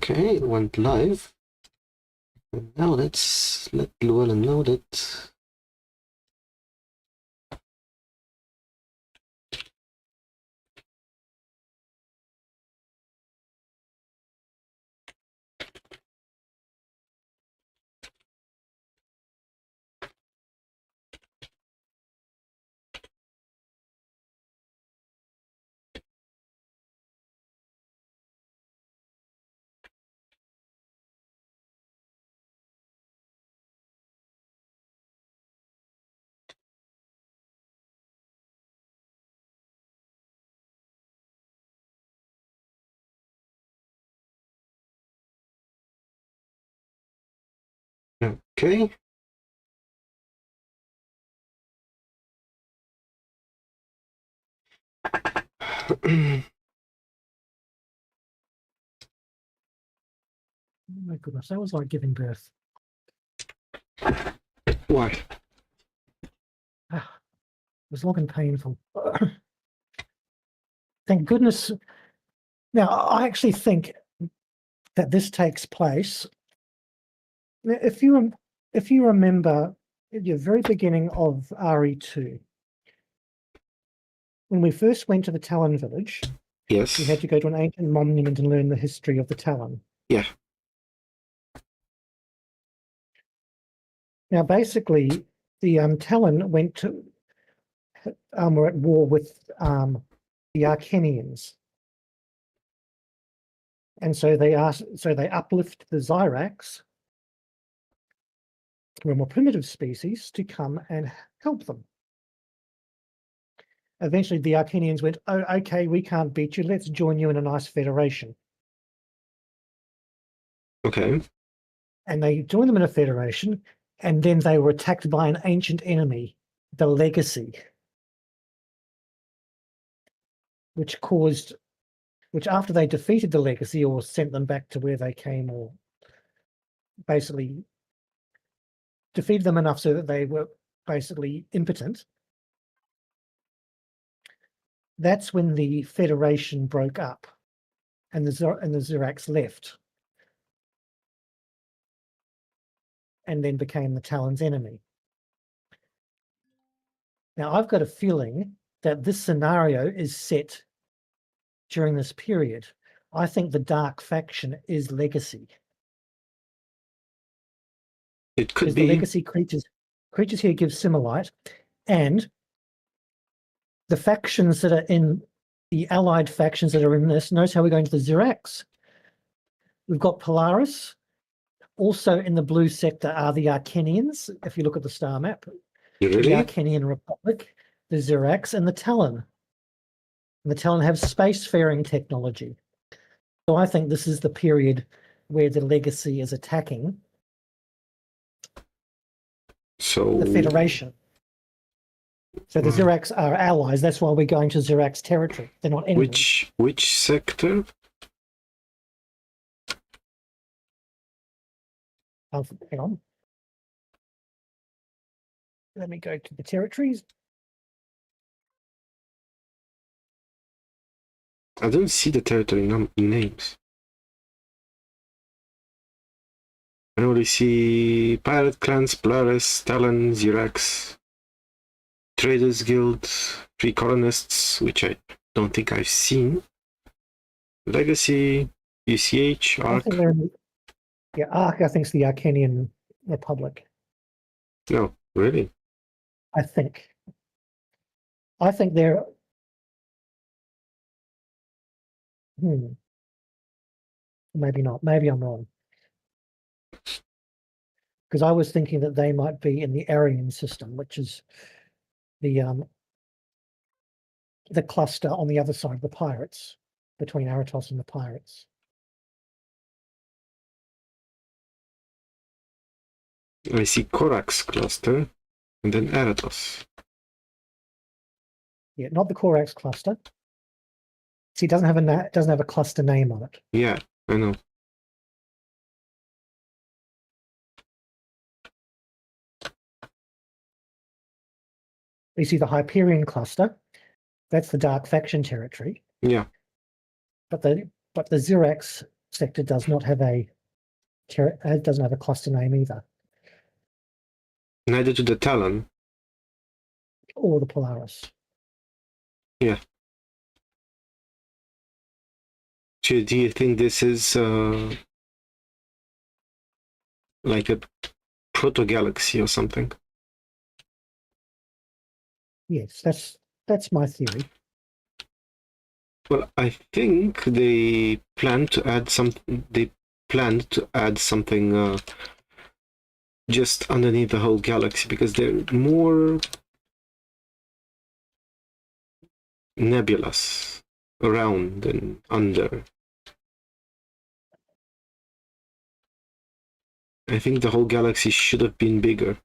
Okay, it went live. And now let's let Llewellyn know that okay. Oh my goodness, that was like giving birth. Why? It was long and painful. Thank goodness. Now, I actually think that this takes place. If you remember at the very beginning of RE2, when we first went to the Talon village, Yes. we had to go to an ancient monument and learn the history of the Talon. Yeah. Now, basically, the Talon were at war with the Arcanians, and so they uplift the Xyrax, who are more primitive species, to come and help them. Eventually, the Arcanians went, "Oh, okay, we can't beat you. Let's join you in a nice federation." Okay. And they joined them in a federation, and then they were attacked by an ancient enemy, the Legacy, which after they defeated the Legacy or sent them back to where they came, or basically defeated them enough so that they were basically impotent, that's when the Federation broke up and the Xyrax left and then became the Talon's enemy. Now, I've got a feeling that this scenario is set during this period. I think the Dark faction is Legacy. It could Because be. the Legacy creatures here give Similite, and the factions that are in the allied factions that are in this, notice how we're going to the Xyrax. We've got Polaris. Also in the blue sector are the Arcanians, if you look at the star map. Really? The Arcanian Republic, the Xyrax, and the Talon. And the Talon have spacefaring technology. So I think this is the period where the Legacy is attacking the Federation. So the Xyrax are allies. That's why we're going to Xyrax territory. They're not enemies. Which sector? Hang on. Let me go to the territories. I don't see the territory names. I only see Pirate Clans, Polaris, Talon, Xyrax, Traders Guild, Free Colonists, which I don't think I've seen. Legacy, UCH, I Arc. think they're in the, yeah, Arc, I think, is the Arcanian Republic. No, really? I think. I think they're. Maybe not. Maybe I'm wrong. Because I was thinking that they might be in the Aryan system, which is the cluster on the other side of the pirates, between Aratos and the pirates. I see Korax cluster and then Aratos. Yeah, not the Corax cluster. See, it doesn't have a cluster name on it. Yeah, I know. You see the Hyperion cluster. That's the Dark Faction territory. Yeah. But the Xerax sector does not have doesn't have a cluster name either, Neither do the Talon. or the Polaris. Yeah. So do you think this is like a proto-galaxy or something? Yes, that's my theory. Well, I think they planned to add something. They planned to add something just underneath the whole galaxy, because they're more nebulous around than under. I think the whole galaxy should have been bigger.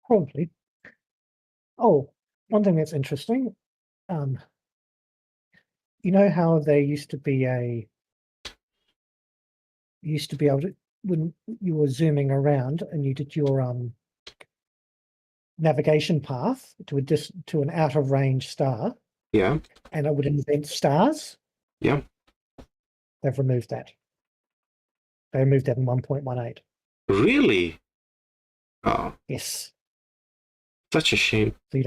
Probably. Oh, one thing that's interesting. You know how there used to be able to, when you were zooming around and you did your navigation path to an out of range star. Yeah. And it would invent stars. Yeah. They've removed that. They removed that in 1.18. Really? Oh, Yes. such a shame. So you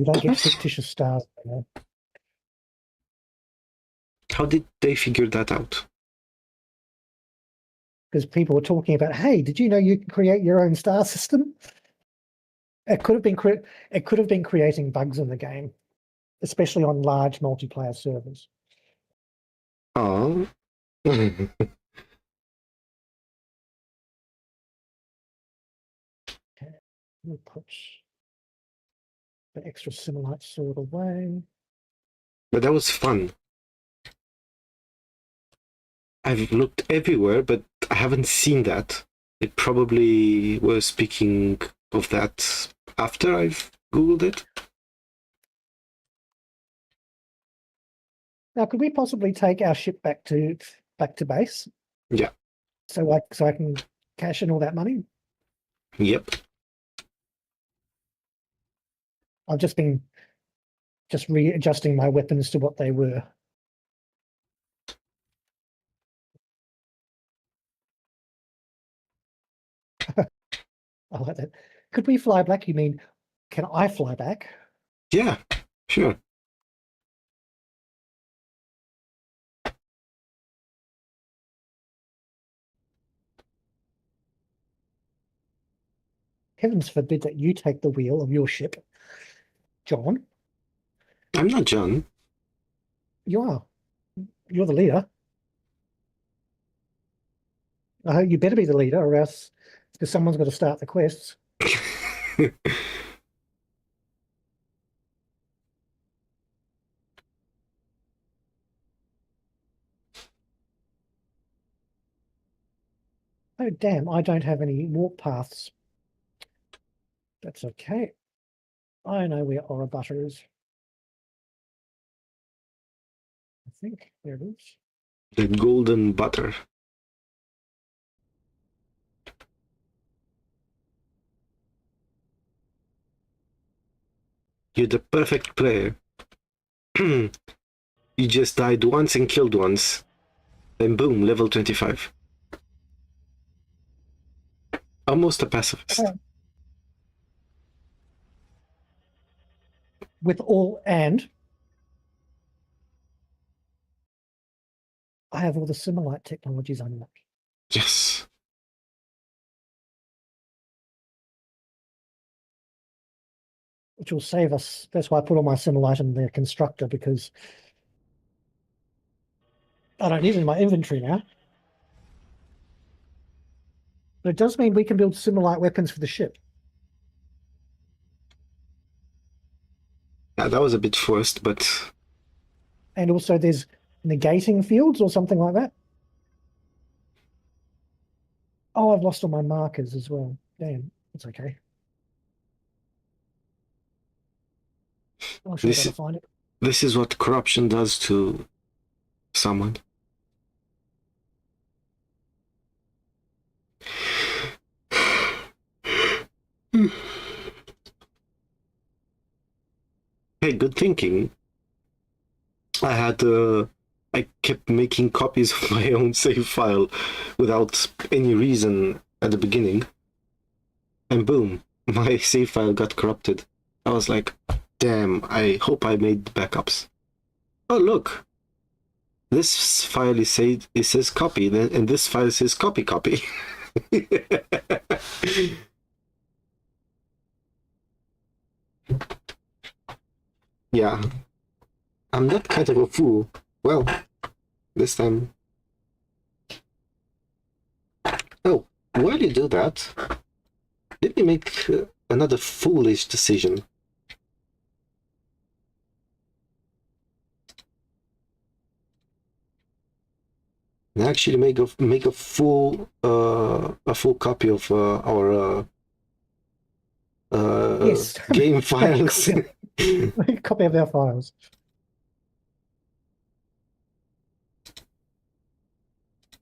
don't get fictitious stars anymore. How did they figure that out? Because people were talking about, hey, did you know you can create your own star system? It could have been creating bugs in the game, especially on large multiplayer servers. Oh. We'll put the extra Simulite sword away. But that was fun. I've looked everywhere, but I haven't seen that. It probably was speaking of that after I've Googled it. Now, could we possibly take our ship back to base? Yeah. So I can cash in all that money? Yep. I've just been readjusting my weapons to what they were. I like that. Could we fly back? You mean, can I fly back? Yeah, sure. Heavens forbid that you take the wheel of your ship, John. I'm not John. You are. You're the leader. You better be the leader, or else, because someone's got to start the quests. Oh, damn, I don't have any warp paths. That's okay. I know where Orobutter is. I think there it is. The golden butter. You're the perfect player. You just died once and killed once. Then boom, level 25. Almost a pacifist. With all, and I have all the Simulite technologies unlocked. Yes. Which will save us. That's why I put all my Simulite in the constructor, because I don't need it in my inventory now. But it does mean we can build Simulite weapons for the ship. Yeah, that was a bit forced, but And also there's negating fields or something like that. Oh, I've lost all my markers as well. Damn, it's okay. I'm sure I gotta find it. this is what corruption does to someone. Hey, good thinking. I kept making copies of my own save file without any reason at the beginning. And boom, my save file got corrupted. I was like, damn, I hope I made backups. Oh, look. This file it says copy, and this file says copy. Yeah. I'm not kind of a fool. Well, this time. Oh, while you do that, let me make another foolish decision. And actually make a full copy of our Yes. game files. Copy of our files.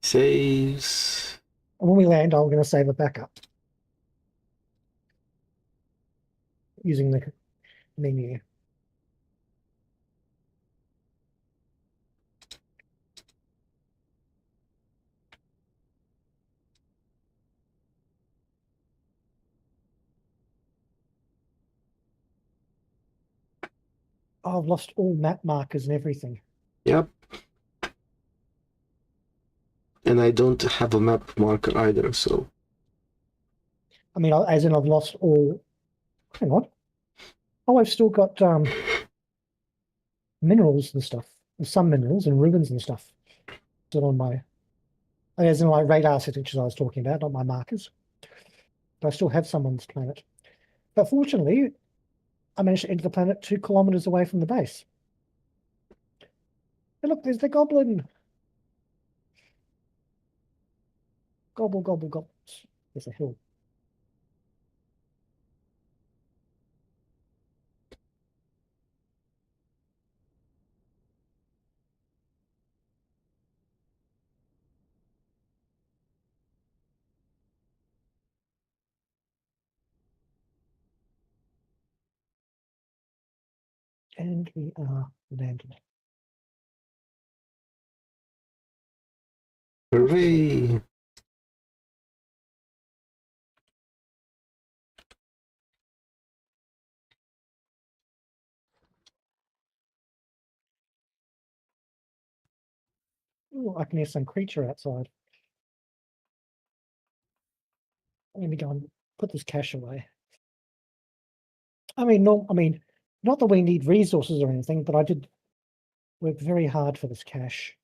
Saves. And when we land, I'm going to save a backup using the menu. Oh, I've lost all map markers and everything. Yep. And I don't have a map marker either, so. I mean, as in I've lost all. Hang on. Oh, I've still got minerals and stuff. Some minerals and ruins and stuff. Still on my, as in like radar signatures I was talking about, not my markers. But I still have some on this planet. But fortunately, I managed to enter the planet 2 kilometers away from the base. And look, there's the goblin. Gobble, gobble, gobble. There's a hill. And we are landed. Hooray! Ooh, I can hear some creature outside. Let me go and put this cache away. I mean, not that we need resources or anything, but I did work very hard for this cache.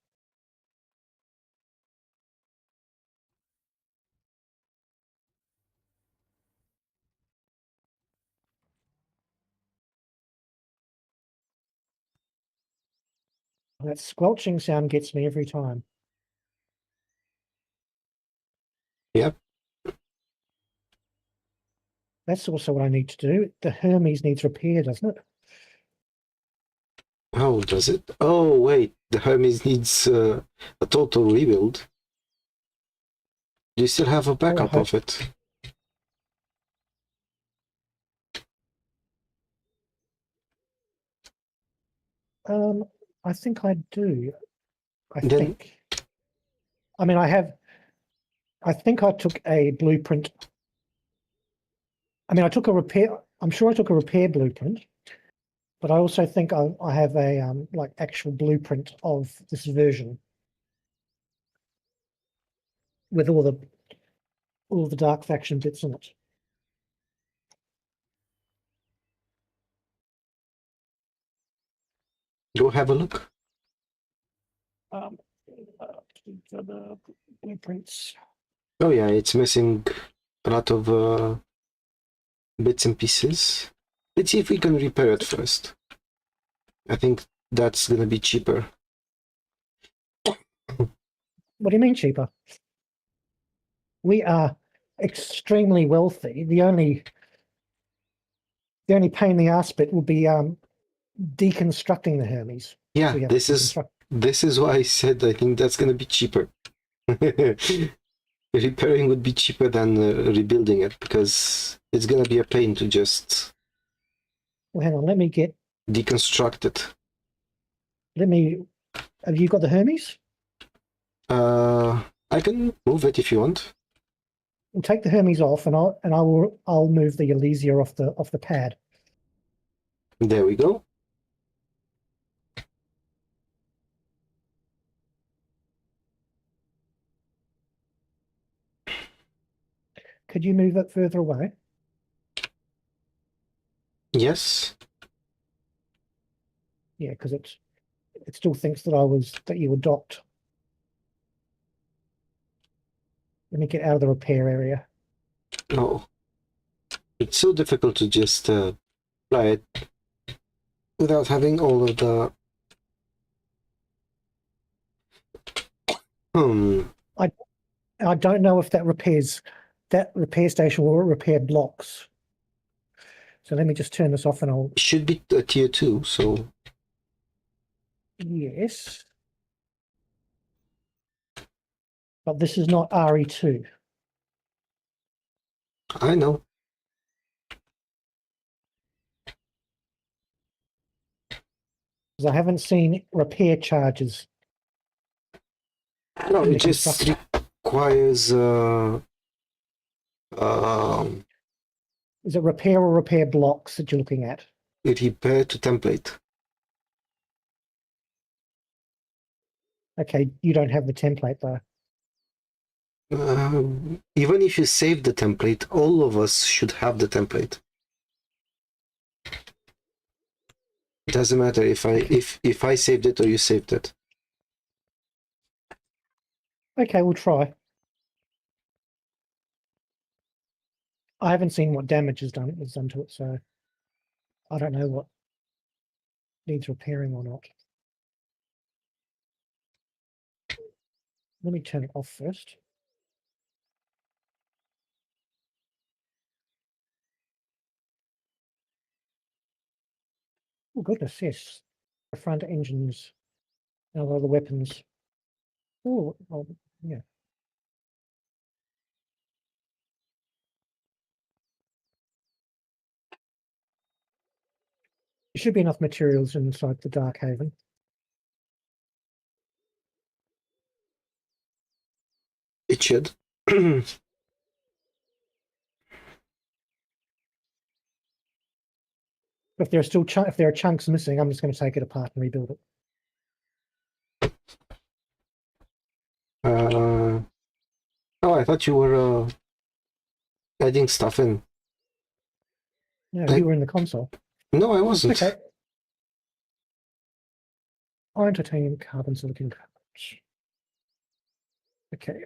That squelching sound gets me every time. Yep. That's also what I need to do. The Hermes needs repair, doesn't it? How does it? Oh, wait. The Hermes needs a total rebuild. Do you still have a backup of it? I think I do. I Then- think. I mean, I think I took a blueprint I mean, I took a repair. I'm sure I took a repair blueprint, but I also think I have a like actual blueprint of this version with all the dark faction bits in it. Go have a look. Um, the blueprints. Oh yeah, it's missing a lot of bits and pieces. Let's see if we can repair it first. I think that's gonna be cheaper. What do you mean cheaper? We are extremely wealthy. The only pain in the ass bit will be deconstructing the Hermes. Yeah, We have this to is deconstruct. why I said I think that's gonna be cheaper. Repairing would be cheaper than rebuilding it because it's gonna be a pain to just Well, hang on. Let me deconstruct it. Have you got the Hermes? I can move it if you want. We'll take the Hermes off, and I'll move the Elysia off the pad. There we go. Could you move it further away? Yes. Yeah, because it still thinks that you were docked. Let me get out of the repair area. Oh, it's so difficult to just fly it without having all of the. I don't know if that repair station will repair blocks. So let me just turn this off, and I'll. It should be a tier 2, so. Yes. But this is not RE2. I know. Because I haven't seen repair charges. No, in it the just construction. requires. Is it repair or repair blocks that you're looking at? Repair to template. Okay, you don't have the template though. Even if you save the template, all of us should have the template. It doesn't matter if I saved it or you saved it. Okay, we'll try. I haven't seen what damage is done to it, so I don't know what needs repairing or not. Let me turn it off first. Oh goodness, yes. The front engines and all the weapons. Oh, well, yeah. There should be enough materials inside the Dark Haven. It should. If there are chunks missing, I'm just going to take it apart and rebuild it. Oh, I thought you were adding stuff in. No, you were in the console. No, I wasn't. Okay. Iron, titanium, carbon, silicon, carbon. Okay.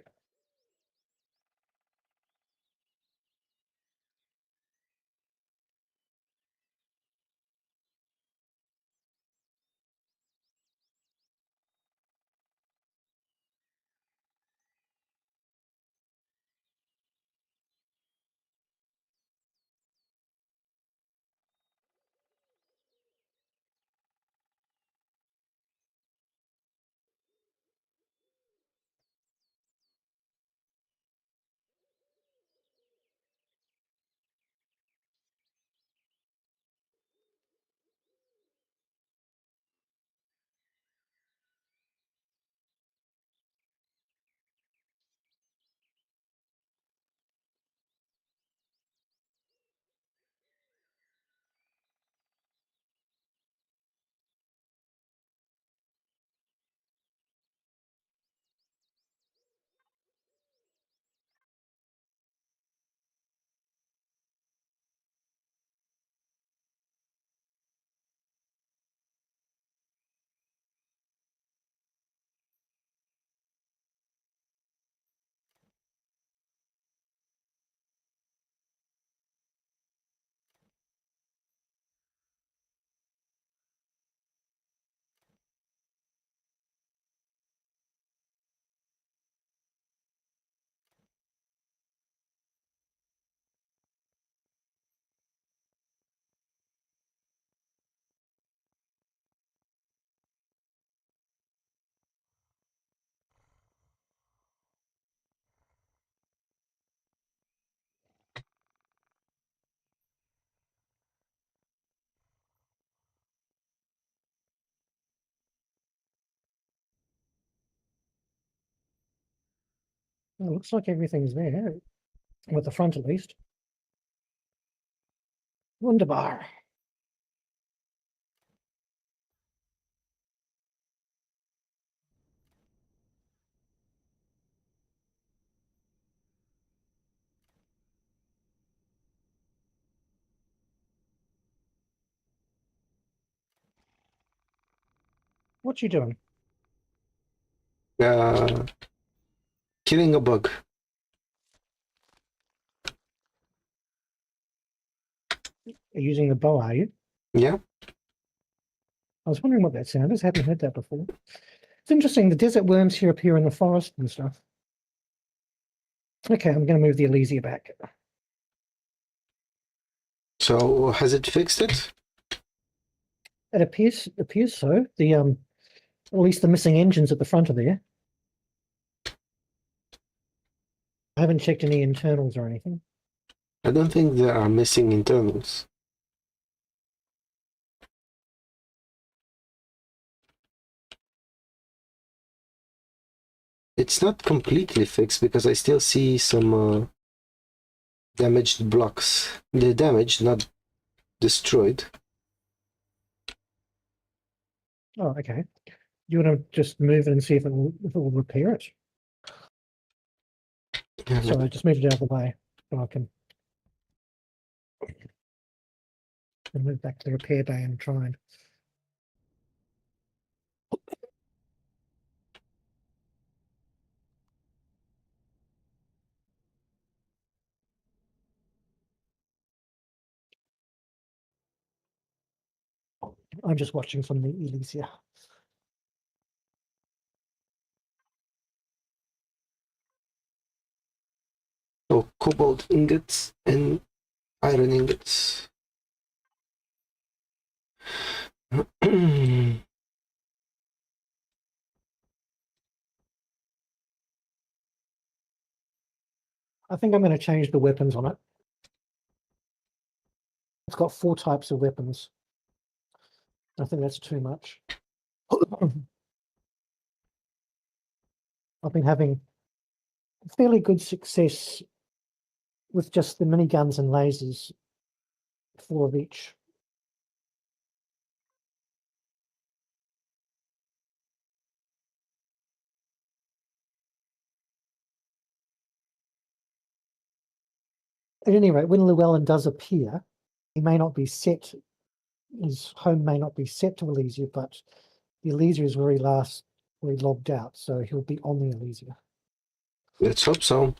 Well, looks like everything's there, with the front at least. Wunderbar. What you doing? Uh, Killing a bug. You're using the bow, are you? Yeah. I was wondering what that sound is. I hadn't heard that before. It's interesting. The desert worms here appear in the forest and stuff. Okay, I'm going to move the Elysia back. So has it fixed it? It appears so. The at least the missing engines at the front are there. I haven't checked any internals or anything. I don't think there are missing internals. It's not completely fixed because I still see some damaged blocks. They're damaged, not destroyed. Oh, okay. You want to just move it and see if it will repair it? Yeah, So I just moved it out of the way so I can move back to the repair bay and try and. I'm just watching from the Elysia. so cobalt ingots and iron ingots. I think I'm going to change the weapons on it. It's got 4 types of weapons. I think that's too much. I've been having fairly good success with just the miniguns and lasers, 4 of each. At any rate, when Llewellyn does appear, he may not be set, his home may not be set to Elysia, but the Elysia is where he logged out, so he'll be on the Elysia. Let's hope so.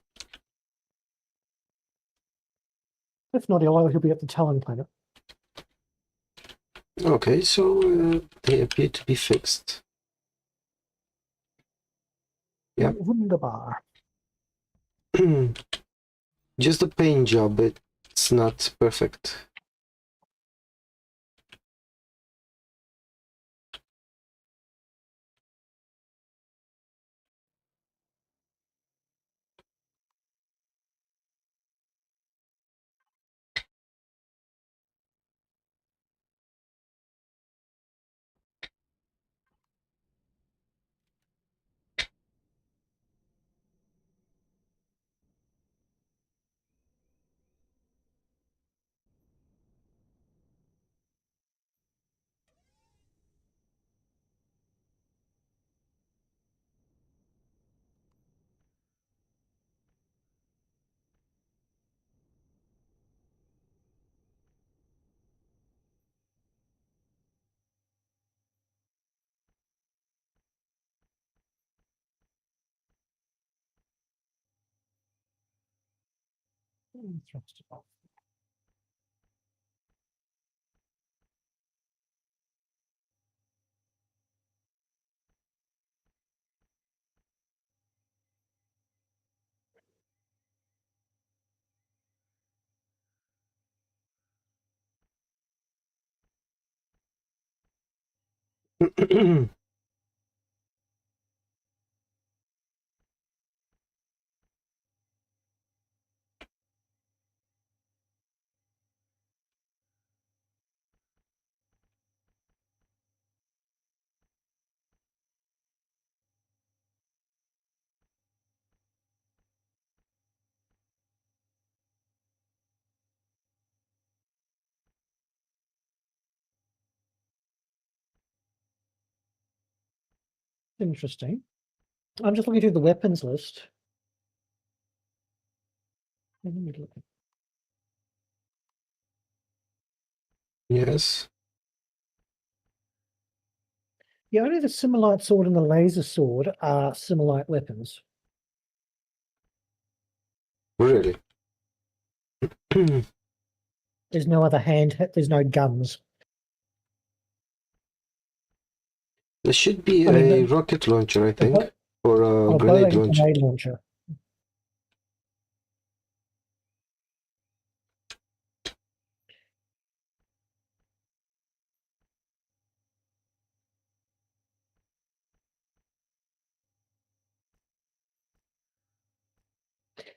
If not, he'll be at the Talon planet. Okay, so they appear to be fixed. Yeah. Wunderbar. Just a paint job, it's not perfect. Thrust it off. Interesting. I'm just looking through the weapons list. Let me look. Yes. Yeah, only the Simulite sword and the laser sword are Simulite weapons. Really? There's no other there's no guns. There should be I mean, a rocket launcher, I think, or a bow grenade and launcher. grenade launcher.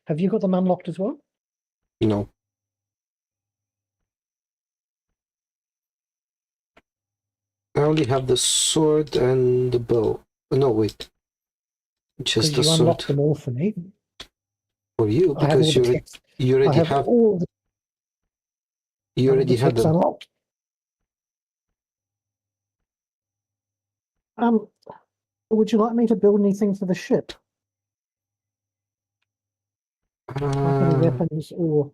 Have you got them unlocked as well? No. I only have the sword and the bow. No, wait. Just the You unlocked sword. them all for me. For you, I have all because the text. you already I have have all the, you already had text them. unlocked. Would you like me to build anything for the ship? Like any weapons or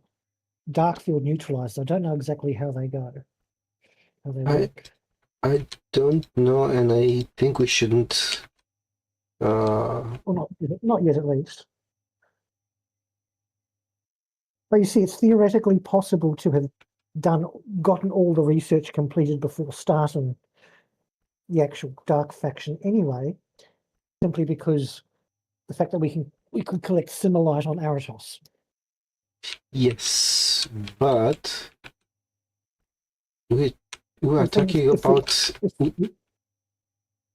dark field neutralized? I don't know exactly how they go. How they work. I don't know, and I think we shouldn't. Well, not yet, at least. But you see, it's theoretically possible to have gotten all the research completed before starting the actual dark faction anyway, simply because the fact that we could collect Simulite on Aratos. Yes, but we are And then talking about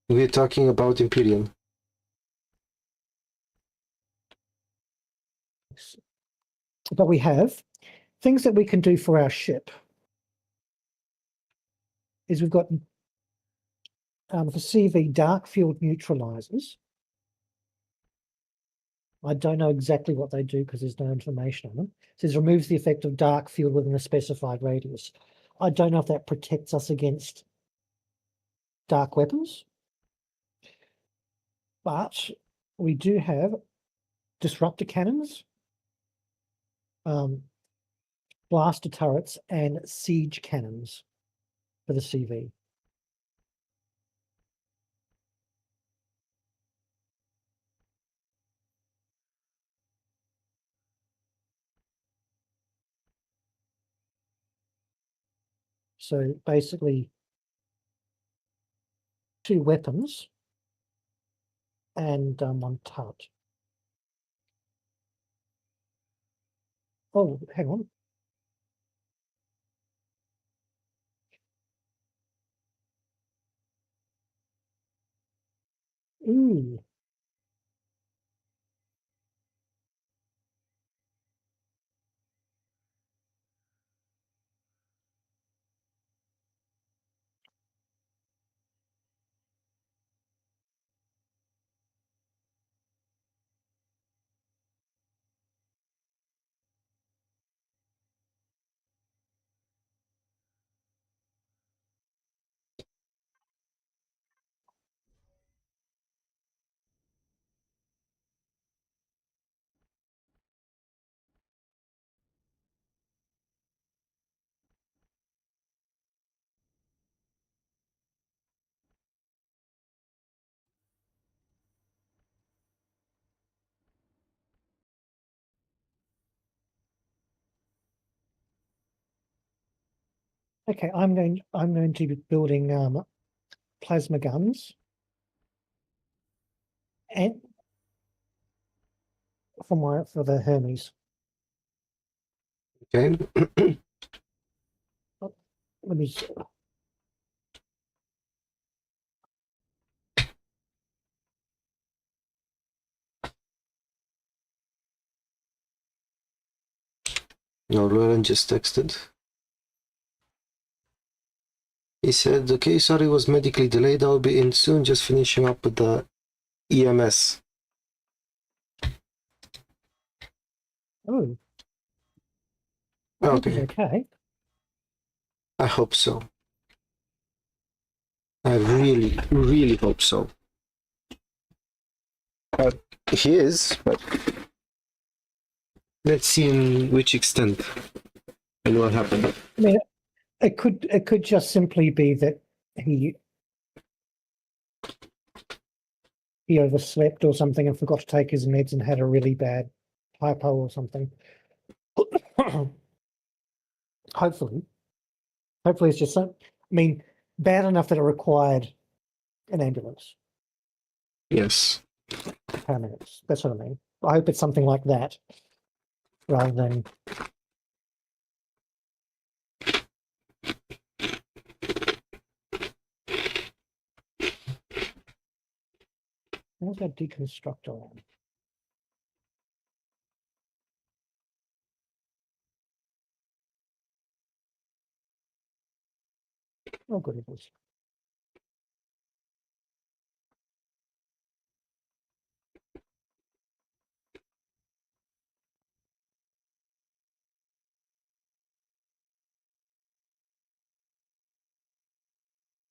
we're talking about Empyrion. But we have things that we can do for our ship. Is we've got for CV dark field neutralizers. I don't know exactly what they do because there's no information on them. It says removes the effect of dark field within a specified radius. I don't know if that protects us against dark weapons, but we do have disruptor cannons, blaster turrets, and siege cannons for the CV. So basically, 2 weapons and 1 turret. Oh, hang on. Ooh. Okay, I'm going to be building plasma guns and for the Hermes. Okay. Let me. No, Lauren just texted. He said, okay, sorry, was medically delayed. I'll be in soon, just finishing up with the EMS. Oh, I hope he's Okay, okay. I hope so. I really, really hope so. He is, but let's see in which extent and what happened. I mean, it could just simply be that he overslept or something and forgot to take his meds and had a really bad hypo or something. Hopefully it's just bad enough that it required an ambulance. Yes. Paramedics. That's what I mean. I hope it's something like that rather than. How's that deconstructor on? Oh, good it is.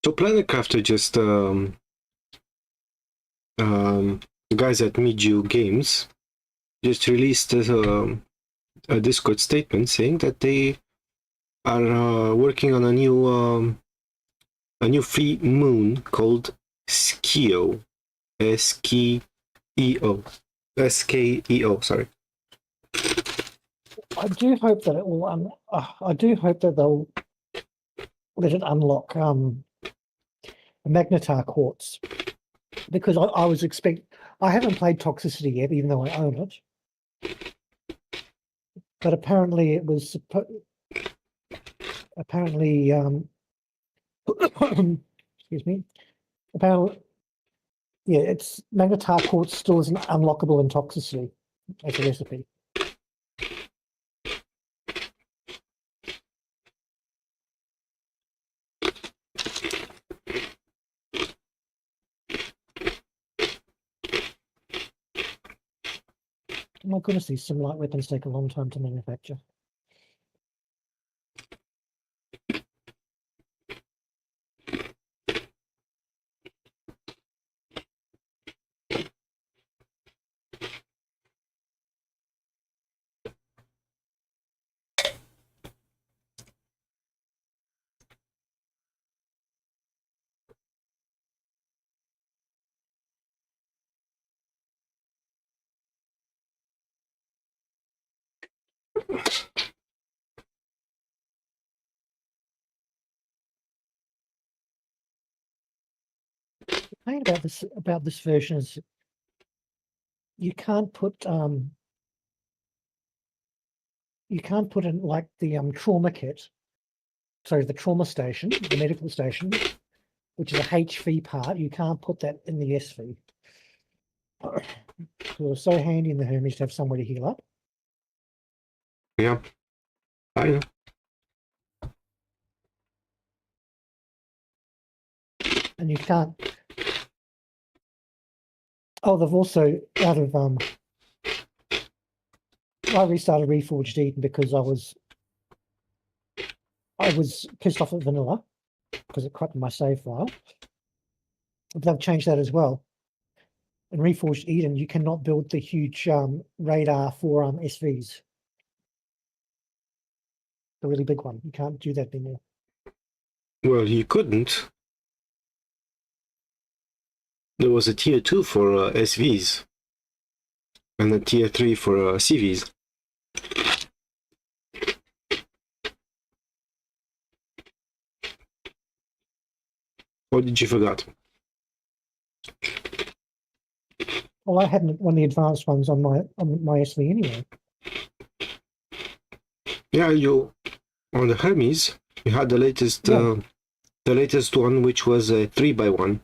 So Planetcrafter just the guys at Miju Games just released a Discord statement saying that they are working on a new free moon called Skeo, S-K-E-O, S-K-E-O. Sorry. I do hope that it will. I do hope that they'll let it unlock a magnetar quartz, because I was expecting. I haven't played Toxicity yet, even though I own it. But apparently, it was apparently. Excuse me. Apparently, yeah, it's magnetar quartz still isn't unlockable in Toxicity as a recipe. Oh my goodness, these Simlight weapons take a long time to manufacture. The thing about this version is you can't put in like the trauma kit, sorry, the trauma station, the medical station, which is a HV part. You can't put that in the SV. So it was so handy in the Hermes to have somewhere to heal up. Yeah, I know. And you can't. Oh, they've also out of I restarted Reforged Eden because I was pissed off at vanilla because it corrupted my save file. But they've changed that as well. In Reforged Eden, you cannot build the huge radar for SVs. The really big one. You can't do that anymore. Well, you couldn't. There was a tier 2 for SVs and a tier 3 for CVs. Or did you forget? Well, I hadn't one of the advanced ones on my SV anyway. Yeah, you on the Hermes you had the latest one, which was a 3x1.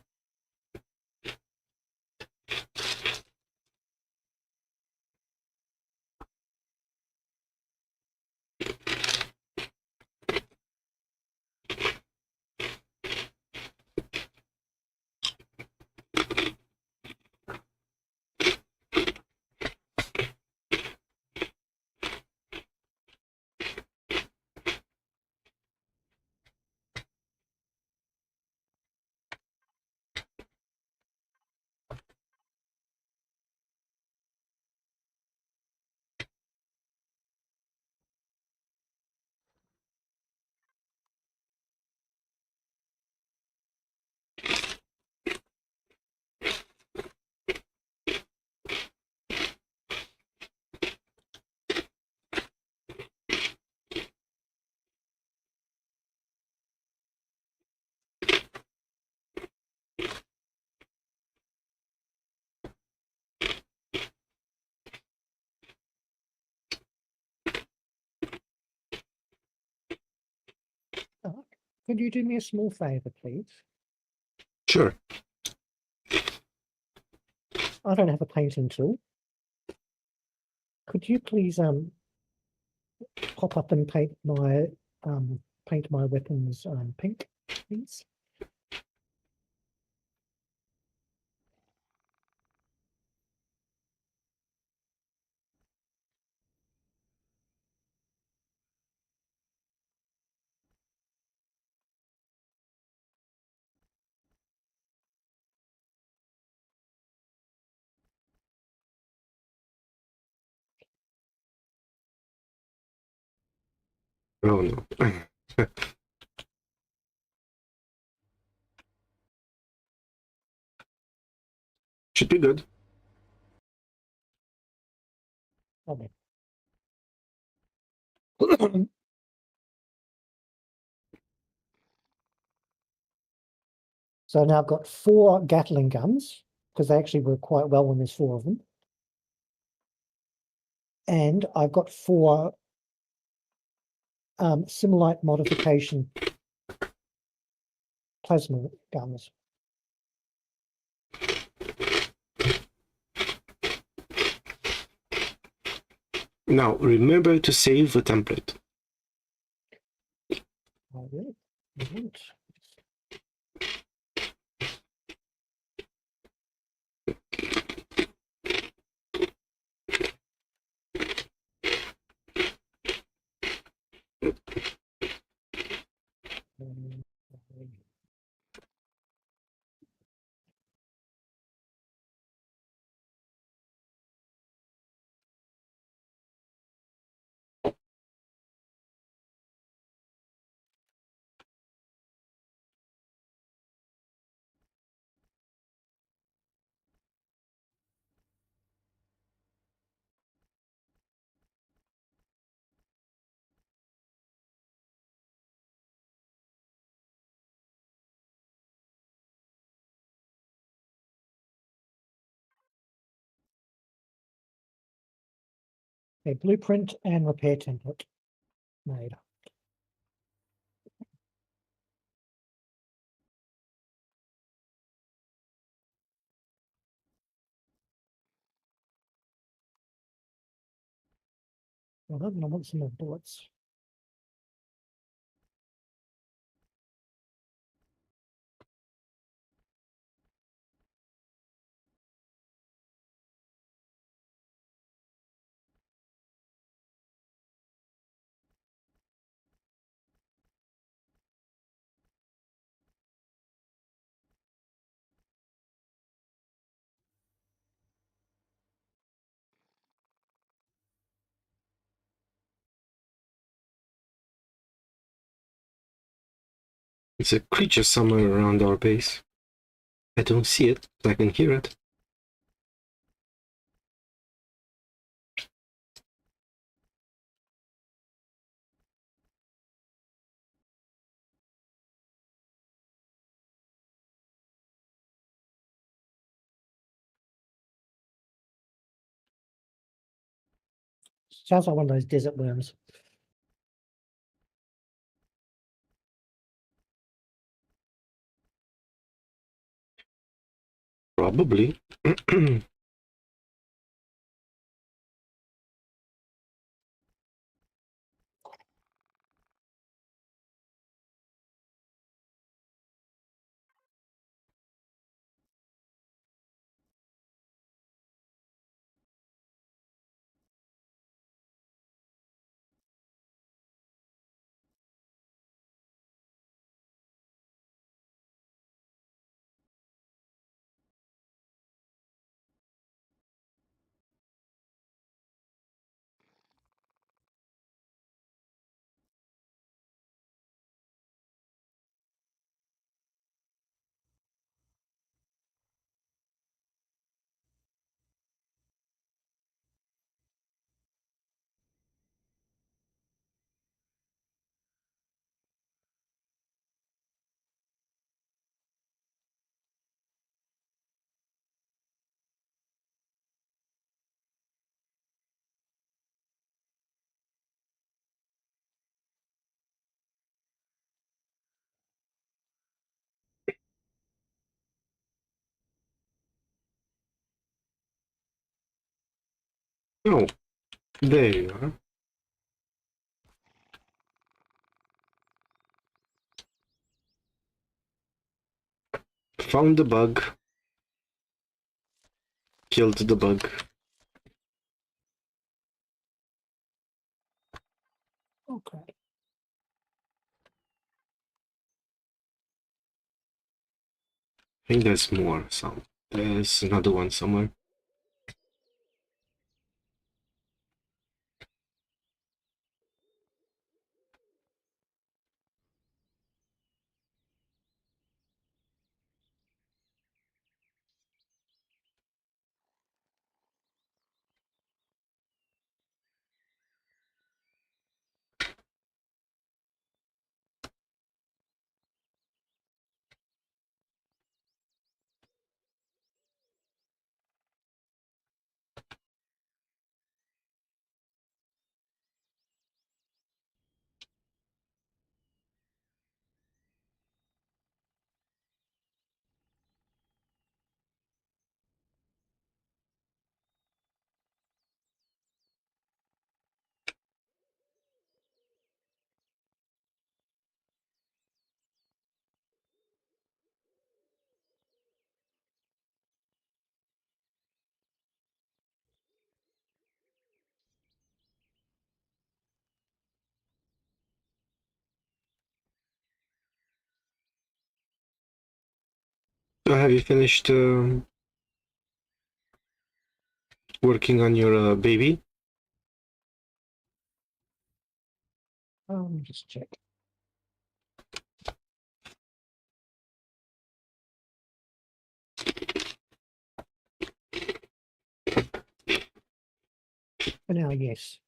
Could you do me a small favor, please? Sure. I don't have a painting tool. Could you please pop up and paint my weapons pink, please? Oh no. Should be good. Okay. So now I've got 4 Gatling guns, because they actually work quite well when there's 4 of them. And I've got 4 Simulite modification plasma guns. Now, remember to save the template. I will. I won't. A blueprint and repair template made. Well, then I want some more bullets. It's a creature somewhere around our base. I don't see it, but I can hear it. Sounds like one of those desert worms. Probably. Oh, there you are. Found the bug. Killed the bug. Okay. I think there's more. So there's another one somewhere. So have you finished working on your baby? Just check. For now, yes.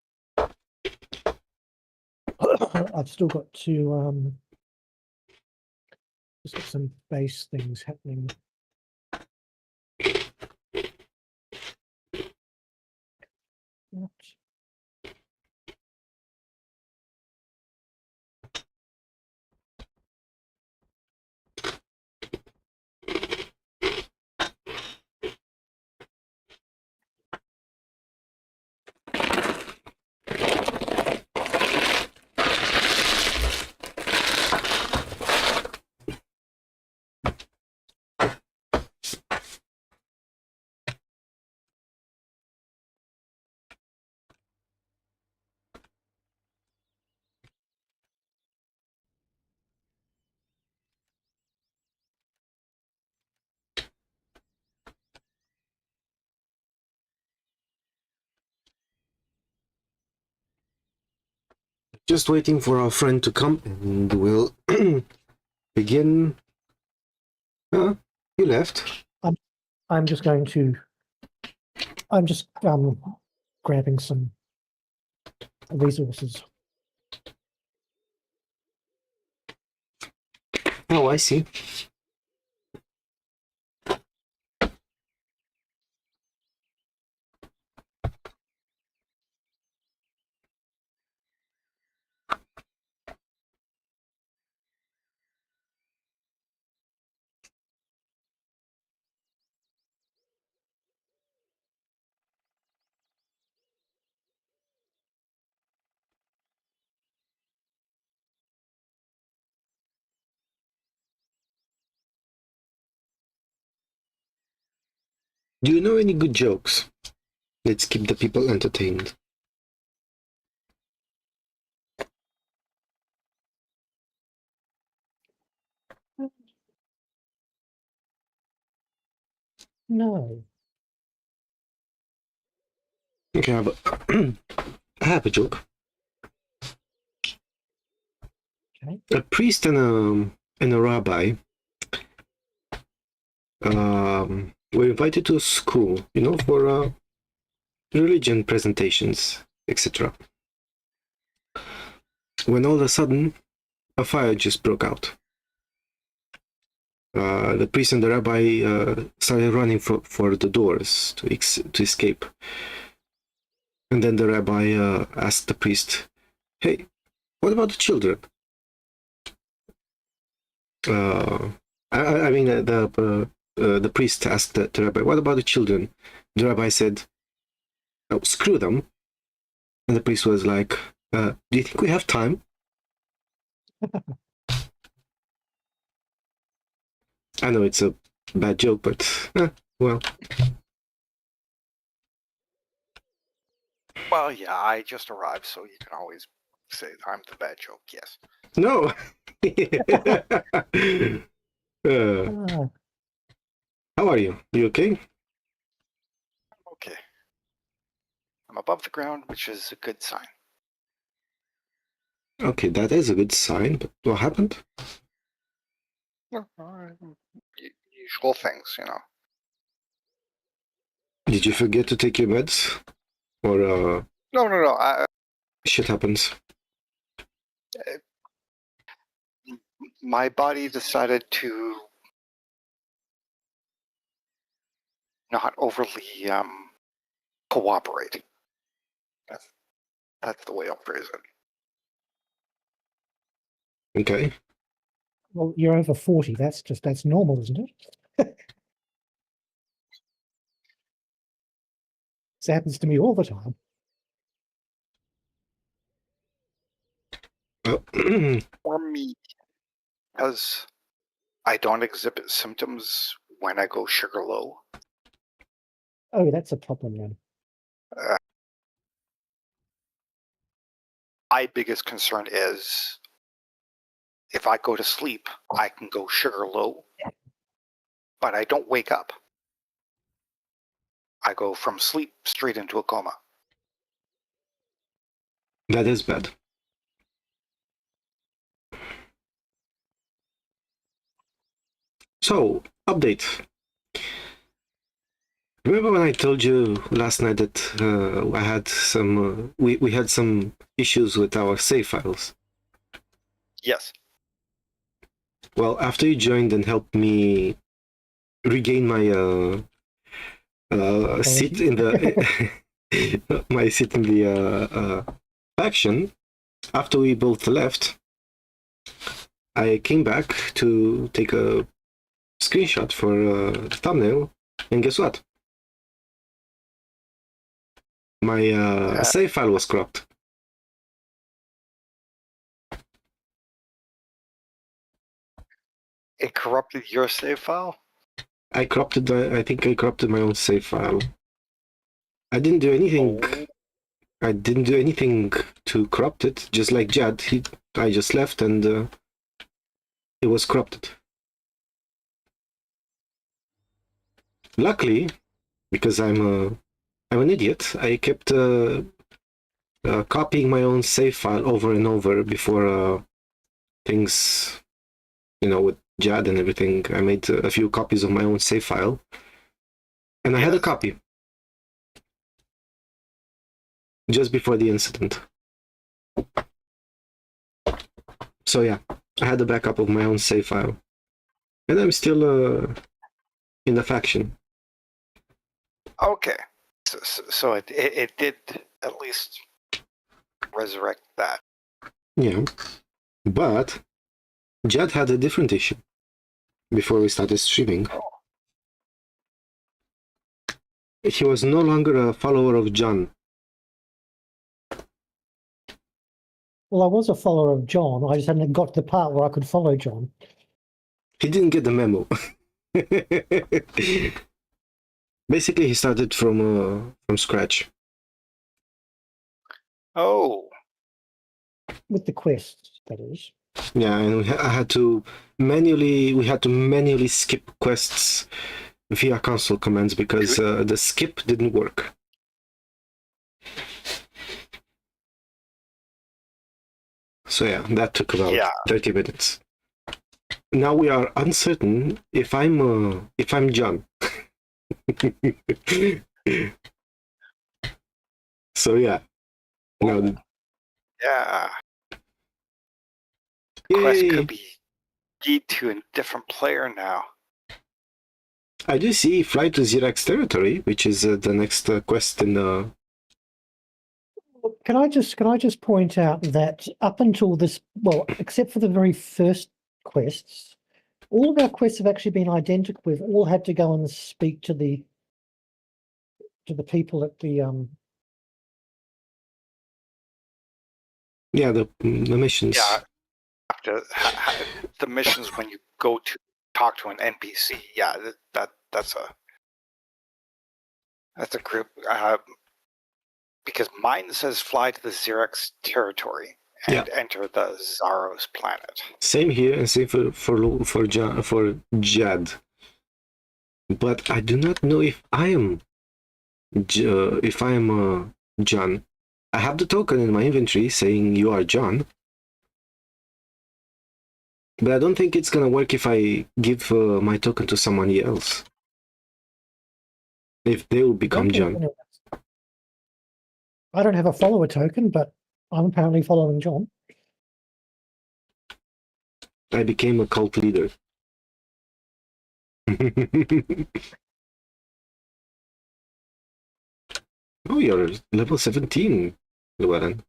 I've still got to just got some base things happening. What? Just waiting for our friend to come and we'll begin. Huh? You left. I'm just going to. I'm just grabbing some resources. Oh, I see. Do you know any good jokes? Let's keep the people entertained. No. Okay, I have a joke. Okay. A priest and a rabbi were invited to a school, you know, for religion presentations, etc. When all of a sudden a fire just broke out. The priest and the rabbi started running for the doors to escape. And then the rabbi asked the priest, "Hey, what about the children?" I mean, the priest asked the rabbi, "What about the children?" The rabbi said, oh, screw them. And the priest was like, do you think we have time? I know it's a bad joke, but well. Well, yeah, I just arrived, so you can always say I'm the bad joke, yes. No. Ah, How are you? You okay? Okay. I'm above the ground, which is a good sign. Okay, that is a good sign, but what happened? Usual things, you know. Did you forget to take your meds? Or No. shit happens? My body decided to not overly cooperate. That's the way I'll phrase it. Okay. well, you're over 40. That's normal, isn't it? This happens to me all the time. For me, because I don't exhibit symptoms when I go sugar low. Oh, that's a problem then. My biggest concern is if I go to sleep, I can go sugar low, but I don't wake up. I go from sleep straight into a coma. That is bad. So, update. Remember when I told you last night that I had some we had some issues with our save files? Yes. Well, after you joined and helped me regain my seat in the my seat in the faction, after we both left, I came back to take a screenshot for the thumbnail, and guess what? My save file was cropped. It corrupted your save file? I think I corrupted my own save file. I didn't do anything. Oh. I didn't do anything to corrupt it. Just like Jad, I just left and it was corrupted. Luckily, because I'm an idiot, I kept copying my own save file over and over before things, with Jad and everything. I made a few copies of my own save file, and I had a copy just before the incident. So yeah, I had a backup of my own save file, and I'm still in the faction. Okay. So it did at least resurrect that. Yeah, but Jad had a different issue before we started streaming. He was no longer a follower of John. Well, I was a follower of John. I just hadn't got to the part where I could follow John. He didn't get the memo. Basically, he started from scratch. Oh. With the quests, that is. Yeah, and we had to manually skip quests via console commands because the skip didn't work. So yeah, that took about 30 minutes. Now we are uncertain if I'm John. So yeah. No. Yeah. Yay. Quest could be keyed to a different player now. I do see Fly to Xerax territory, which is the next quest in the. Can I just point out that up until this, well, except for the very first quests, all of our quests have actually been identical. We've all had to go and speak to the people at the Yeah, the missions. Yeah, after the missions when you go to talk to an NPC. Yeah, that's a group. Because mine says fly to the Xerex territory and enter the Zaros planet. Same here, and same for Jad. But I do not know if I am John. I have the token in my inventory saying you are John, but I don't think it's gonna work if I give my token to someone else. If they will become John. I don't have a follower token, but I'm apparently following John. I became a cult leader. Oh, you're level 17, Llewellyn.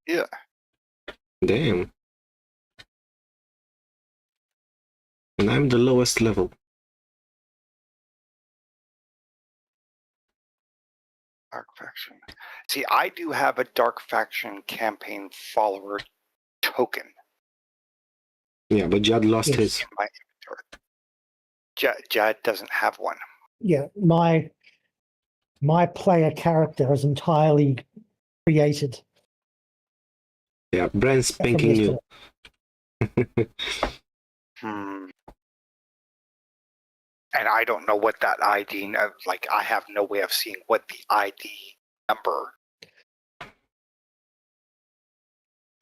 Yeah. Damn. And I'm the lowest level. Dark Faction. See, I do have a Dark Faction campaign follower token. Yeah, but Jad lost his. In my inventory. Jad doesn't have one. Yeah, my player character is entirely created. Yeah, brand spanking new. And I don't know what that ID, like I have no way of seeing what the ID number.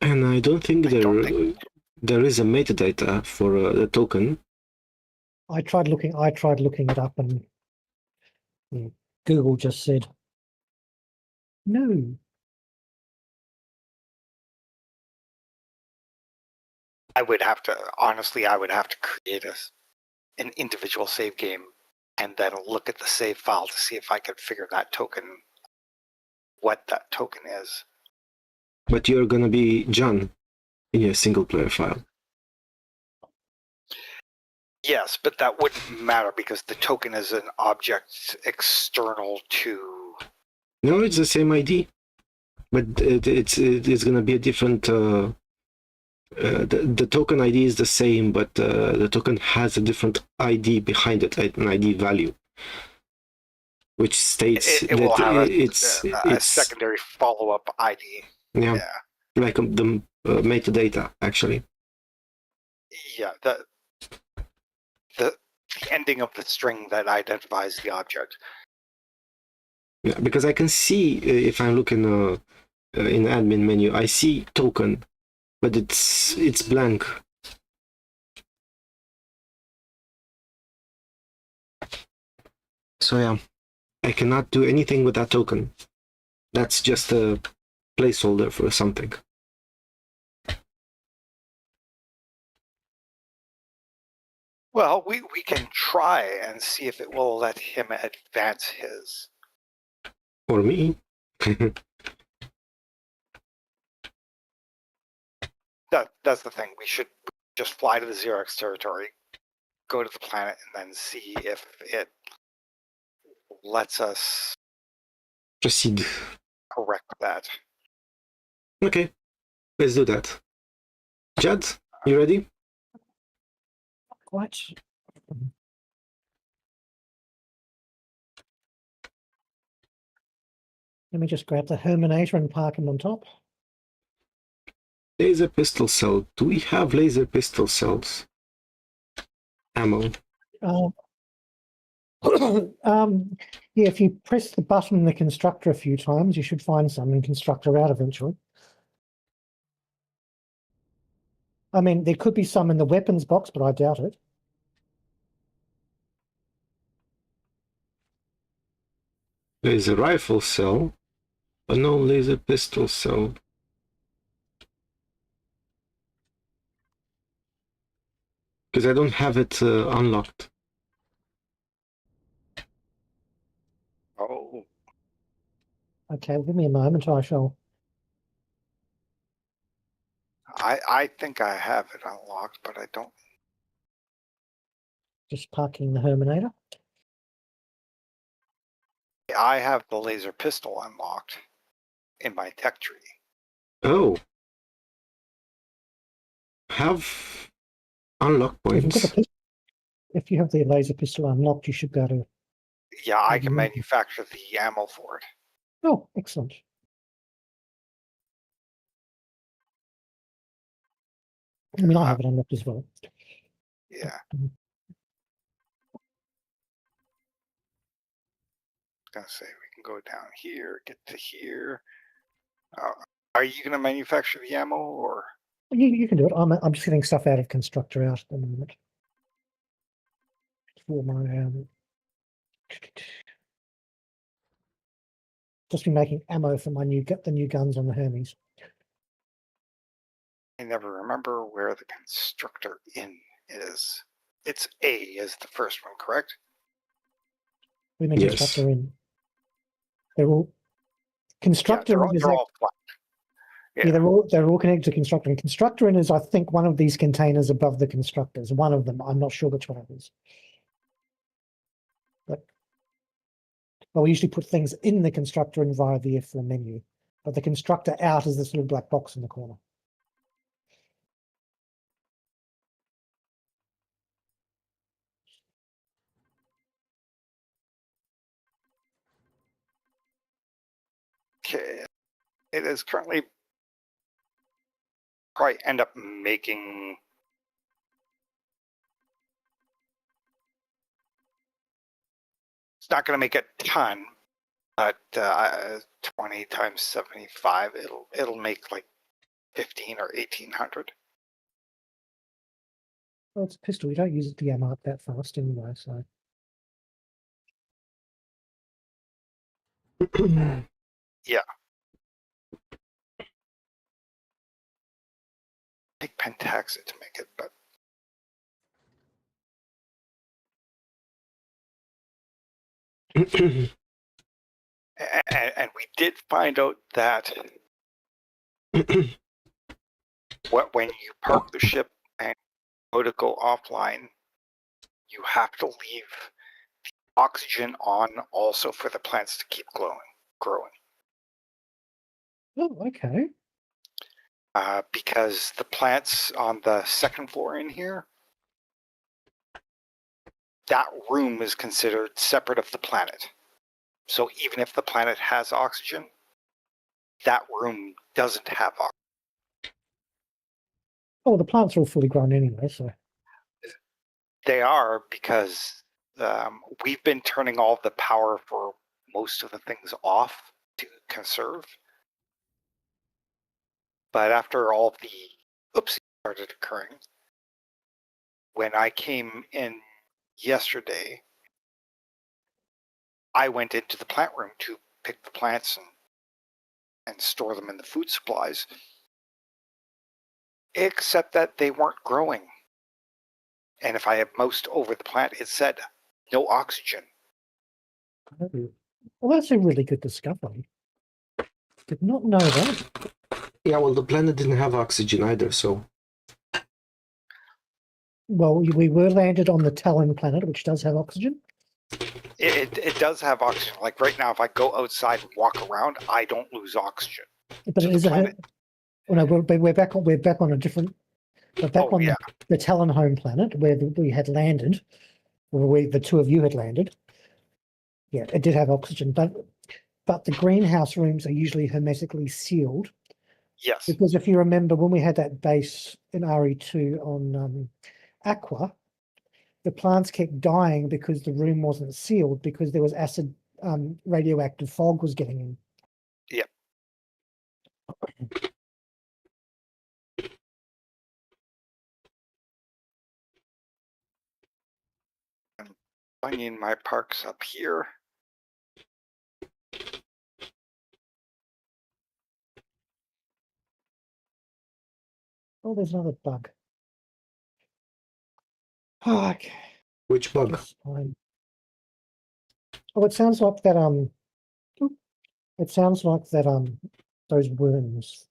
And I don't think there is a metadata for the token. I tried looking it up, and Google just said no. I would have to create an individual save game and then look at the save file to see if I could figure what that token is. But you're gonna be John in your single player file. Yes, but that wouldn't matter because the token is an object external to. No, it's the same ID, but it's gonna be a different. The token ID is the same, but the token has a different ID behind it, an ID value, which states it will have it's a secondary follow-up ID. Yeah. Like the metadata, actually. Yeah, the ending of the string that identifies the object. Yeah, because I can see if I'm looking in the admin menu, I see token, but it's blank. So yeah, I cannot do anything with that token. That's just a placeholder for something. Well, we can try and see if it will let him advance his. Or me. That's the thing. We should just fly to the Xerex territory, go to the planet, and then see if it lets us Proceed. correct that. Okay, let's do that. Jad, you ready? Quite. Let me just grab the Herminator and park him on top. Laser pistol cell. Do we have laser pistol cells? Ammo. Yeah, if you press the button in the constructor a few times, you should find some and constructor out eventually. I mean, there could be some in the weapons box, but I doubt it. Laser rifle cell, but no laser pistol cell. Because I don't have it unlocked. Oh. Okay, give me a moment, I shall. I think I have it unlocked, but I don't. Just parking the Herminator. I have the laser pistol unlocked in my tech tree. Oh, have unlock If you've got the points. pistol, if you have the laser pistol unlocked, you should be able to. Yeah, I Maybe can not. manufacture the ammo for it. Oh, excellent. I mean, I have it unlocked as well. Yeah, I was gonna say we can go down here, get to here. Are you gonna manufacture the ammo, or You can do it. I'm just getting stuff out of constructor out at the moment for my just be making ammo for my the new guns on the Hermes. I never remember where the constructor in is. It's A is the first one, correct? We mean Yes. constructor in. They're all Yeah, constructor they're in is all flat. yeah, they're all connected to constructor. And constructor in is, I think, one of these containers above the constructors. One of them. I'm not sure which one it is. But well, we usually put things in the constructor in via the F4 menu. But the constructor out is this little black box in the corner. Okay, it is currently probably end up making. It's not going to make a ton, but 20 times 75, it'll make like 15 or 1800. Well, it's a pistol. You don't use it to ammo up that fast anyway, so. Yeah. Take pentaxid to make it, but and we did find out that when you park the ship and go to go offline, you have to leave the oxygen on also for the plants to keep growing. Oh, okay. Because the plants on the second floor in here, that room is considered separate of the planet. So even if the planet has oxygen, that room doesn't have oxygen. Oh, the plants are all fully grown anyway, so. They are, because we've been turning all the power for most of the things off to conserve. But after all the oopsies started occurring, when I came in yesterday, I went into the plant room to pick the plants and store them in the food supplies, except that they weren't growing. And if I had moused over the plant, it said no oxygen. Oh. Well, that's a really good discovery. Did not know that. Yeah, well, the planet didn't have oxygen either, so. Well, we were landed on the Talon planet, which does have oxygen. It does have oxygen. Like right now, if I go outside and walk around, I don't lose oxygen. But So it is the a. planet- Oh no, we're back on a different. We're back Oh, on yeah. the Talon home planet where we had landed, where the two of you had landed. Yeah, it did have oxygen, but the greenhouse rooms are usually hermetically sealed. Yes. Because if you remember, when we had that base in RE2 on Aqua, the plants kept dying because the room wasn't sealed because there was acid, radioactive fog was getting in. Yep. I'm finding my parks up here. Oh, there's another bug. Oh, okay. Which bug? Guess I'm... Oh, it sounds like that. It sounds like that. Those worms.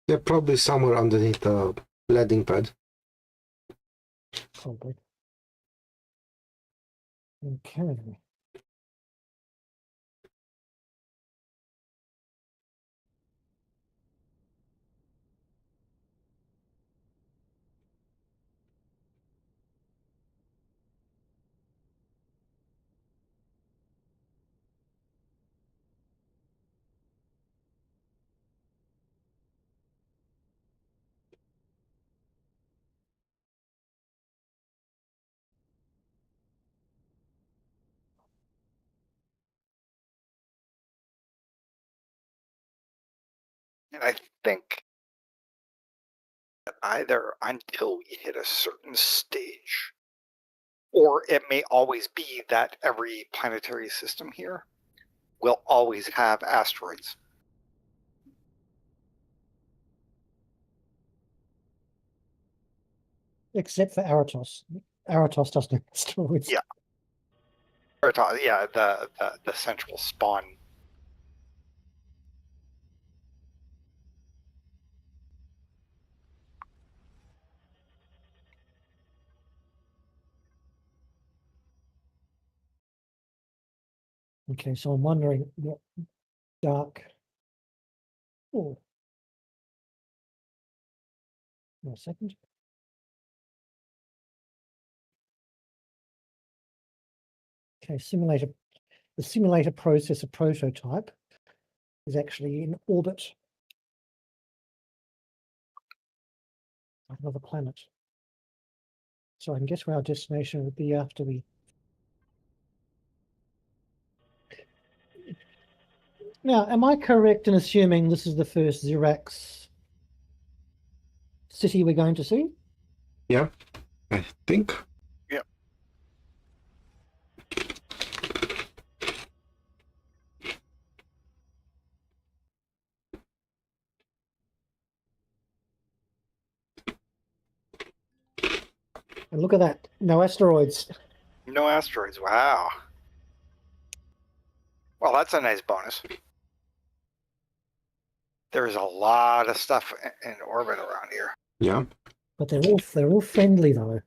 They're probably somewhere underneath the landing pad. Probably. Okay. And I think that either until we hit a certain stage, or it may always be that every planetary system here will always have asteroids. Except for Aratos. Aratos doesn't have asteroids. Yeah. Yeah, the central spawn. Okay, so I'm wondering what dark. Oh. Wait a second. Okay, simulator. The simulator processor prototype is actually in orbit of another planet. So I can guess where our destination would be after we. Now, am I correct in assuming this is the first Xerax city we're going to see? Yeah, I think. Yeah. And look at that. No asteroids. No asteroids. Wow. Well, that's a nice bonus. There's a lot of stuff in orbit around here. Yeah. But they're all friendly though.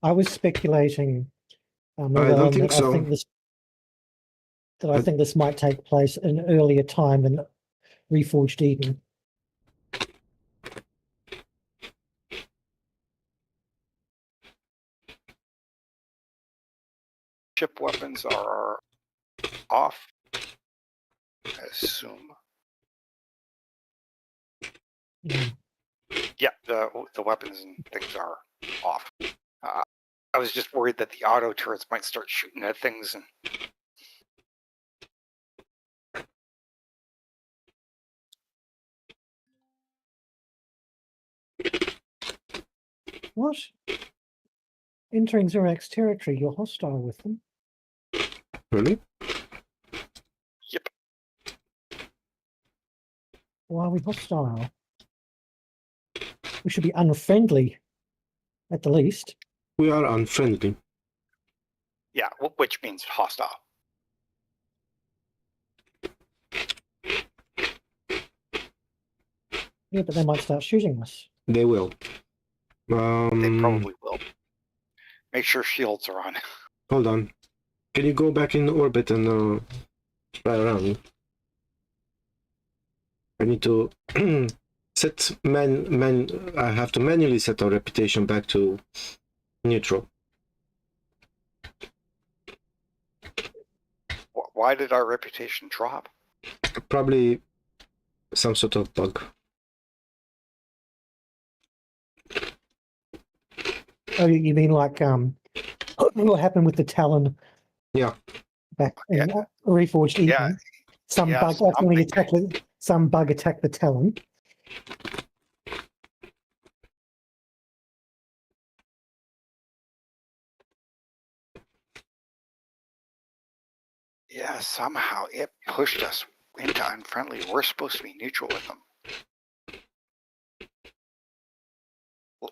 I was speculating I don't think so. I think this might take place in an earlier time than Reforged Eden. Ship weapons are off, I assume. Yeah. Yeah, the weapons and things are off. I was just worried that the auto turrets might start shooting at things. And What? Entering Xerax territory, you're hostile with them. Really? Yep. Why are we hostile? We should be unfriendly, at the least. We are unfriendly. Yeah, which means hostile. Yeah, but they might start shooting us. They will. They probably will. Make sure shields are on. Hold on. Can you go back in orbit and try around? I need to set I have to manually set our reputation back to neutral. Why did our reputation drop? Probably some sort of bug. Oh, you mean like what happened with the Talon? Yeah. Back in Reforged Eden. Yeah. Some bug accidentally attacked some bug attacked the Talon. Yeah, somehow it pushed us into unfriendly. We're supposed to be neutral with them.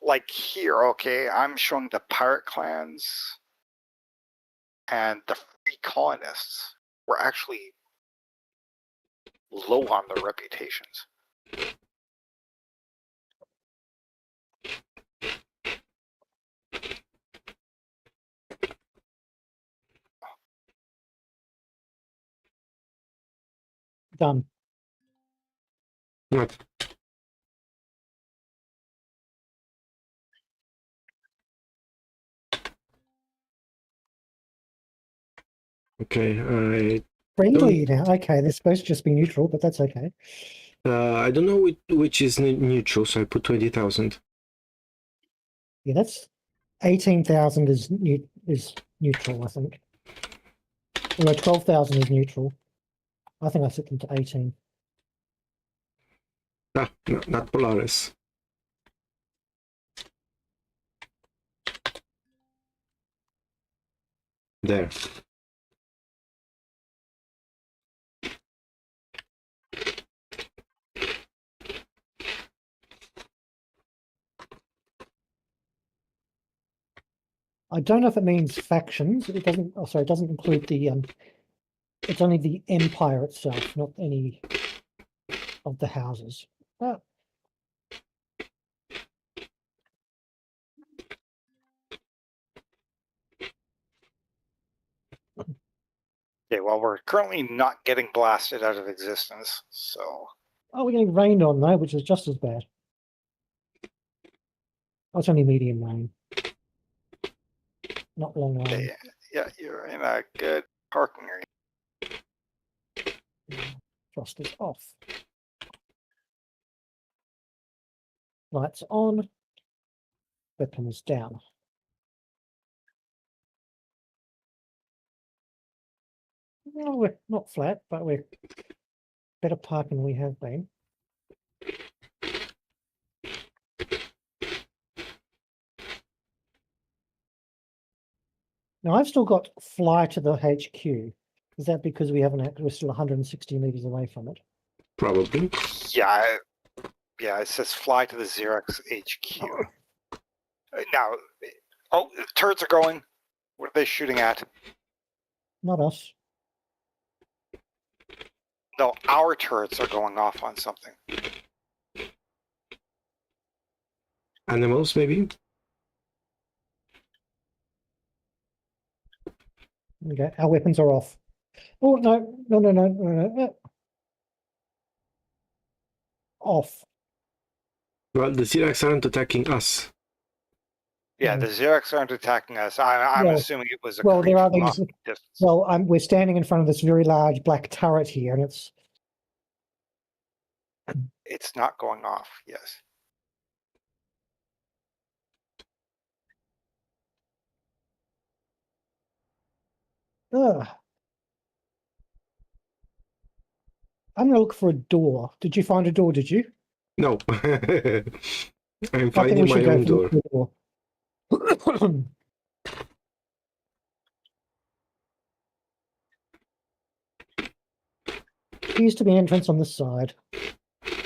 Like here, okay, I'm showing the pirate clans and the free colonists were actually low on their reputations. Done. What? Okay, Friendly now. Okay, they're supposed to just be neutral, but that's okay. I don't know which is neutral, so I put 20,000. Yeah, that's 18,000 is neutral, I think. No, 12,000 is neutral. I think I set them to 18. Ah, no, not Polaris. There. I don't know if it means factions. It doesn't. Oh, sorry, it doesn't include the. It's only the empire itself, not any of the houses. But Okay, well, we're currently not getting blasted out of existence, so we're getting rained on though, which is just as bad. Oh, it's only medium rain, not long rain. okay, yeah, you're in a good parking area. Frost is off. Lights on. Weapons down. Well, we're not flat, but we're better parking than we have been. Now I've still got fly to the HQ. Is that because we're still 160 meters away from it? Probably. Yeah, yeah, it says fly to the Xerox HQ. Now, oh, the turrets are going. What are they shooting at? Not us. No, our turrets are going off on something. Animals, maybe? Okay, our weapons are off. Oh, no. Off. Well, the Xerox aren't attacking us. Yeah, the Xerox aren't attacking us. I'm Well, assuming it was a well, there creature are from these. off distance. Well, we're standing in front of this very large black turret here, and It's not going off, yes. ugh. I'm gonna look for a door. Did you find a door? Did you? No. I'm I think finding we my should go own for door. the door. Appears to be an entrance on this side,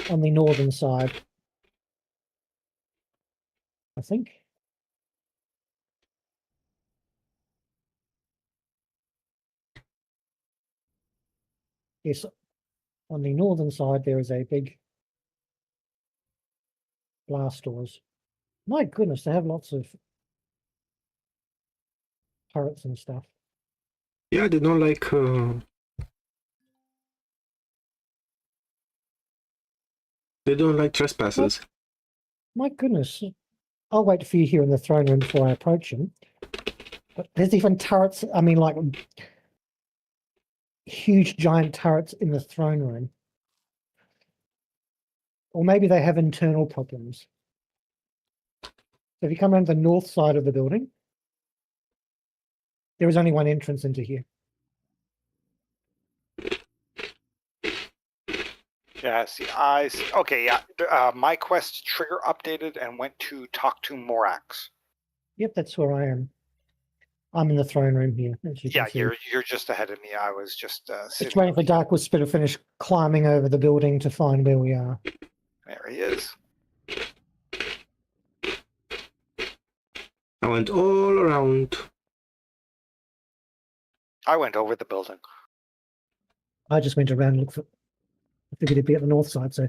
on the northern side. I think. Yes, on the northern side there is a big blast doors. My goodness, they have lots of turrets and stuff. Yeah, they don't like... They don't like trespassers. My goodness. I'll wait for you here in the throne room before I approach him. But there's even turrets, I mean, like huge giant turrets in the throne room. Or maybe they have internal problems. So if you come around the north side of the building, there is only one entrance into here. Yeah, see, okay, yeah. My quest trigger updated and went to talk to Morax. Yep, that's where I am. I'm in the throne room here. As you Yeah, can see. you're just ahead of me. I was just Just sitting. waiting for Dark-Wisper to finish climbing over the building to find where we are. There he is. I went all around. I went over the building. I just went around and looked for. I figured he'd be at the north side, so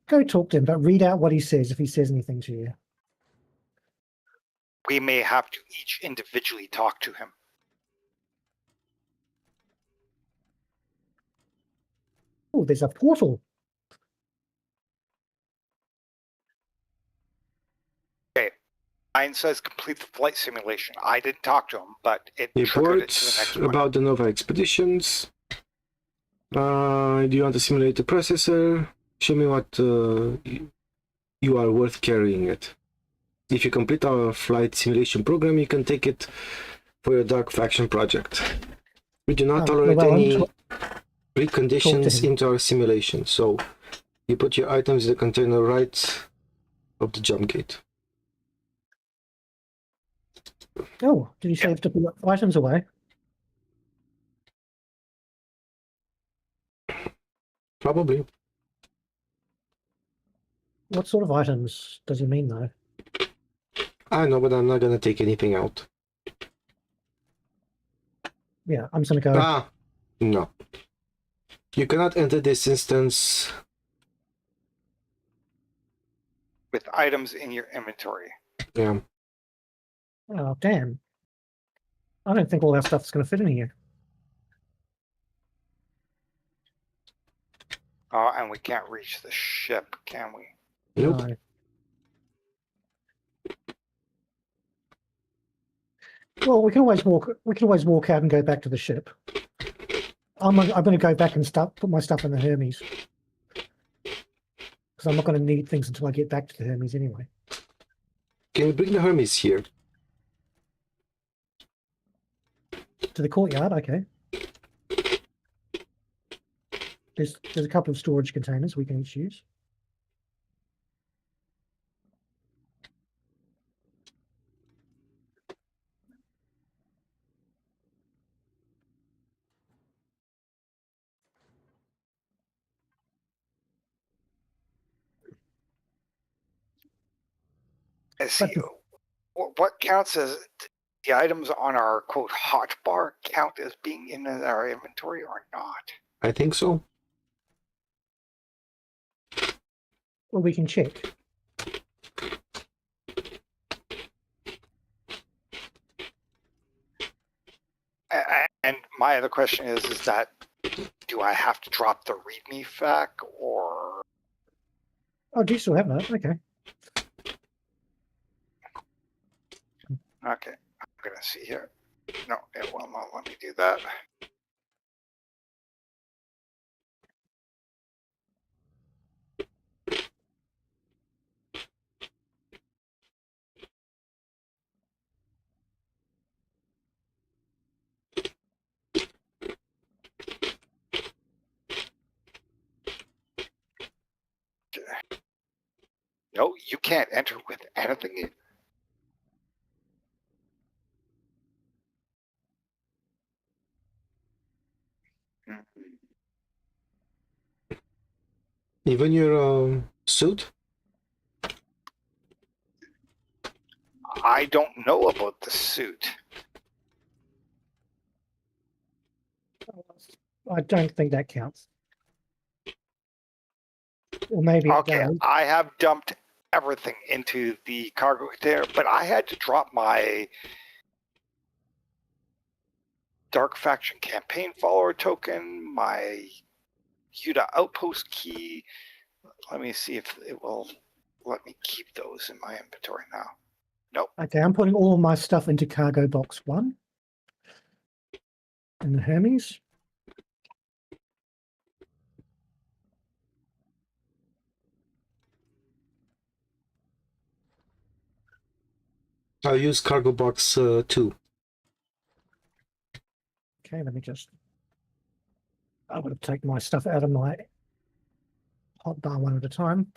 go talk to him, but read out what he says if he says anything to you. We may have to each individually talk to him. Oh, there's a portal. Okay. Mine says complete the flight simulation. I didn't talk to him, but it triggered it to the Reports next one. about the Nova expeditions. Do you want to simulate the processor? Show me what you are worth carrying it. If you complete our flight simulation program, you can take it for your Dark Faction project. We do not Oh, tolerate well, any Talk to preconditions him. into our simulation, so you put your items in the container right of the jump gate. Oh, did you say you have to put items away? Probably. What sort of items does he mean, though? I know, but I'm not gonna take anything out. Yeah, I'm just going to go. Ah, no. You cannot enter this instance. With items in your inventory. Yeah. Oh, damn. I don't think all our stuff's going to fit in here. And we can't reach the ship, can we? Nope. No. Well, we can always walk. We can always walk out and go back to the ship. I'm going to go back and put my stuff in the Hermes, because I'm not going to need things until I get back to the Hermes anyway. Can we bring the Hermes here? To the courtyard, okay. There's a couple of storage containers we can each use. I see. What counts as the items on our quote hot bar count as being in our inventory or not? I think so. Well, we can check. And my other question is that do I have to drop the README FAQ or? Oh, do you still have that? Okay. Okay, I'm gonna see here. No, it will not let me do that. No, you can't enter with anything. Even your suit? I don't know about the suit. I don't think that counts. Or maybe it Okay, does. I have dumped everything into the cargo container, but I had to drop my Dark Faction campaign follower token, my Yuta outpost key. Let me see if it will let me keep those in my inventory now. Nope. Okay, I'm putting all my stuff into cargo box 1 in the Hermes. I'll use cargo box 2. Okay, let me just. I'm going to take my stuff out of my hot bar one at a time.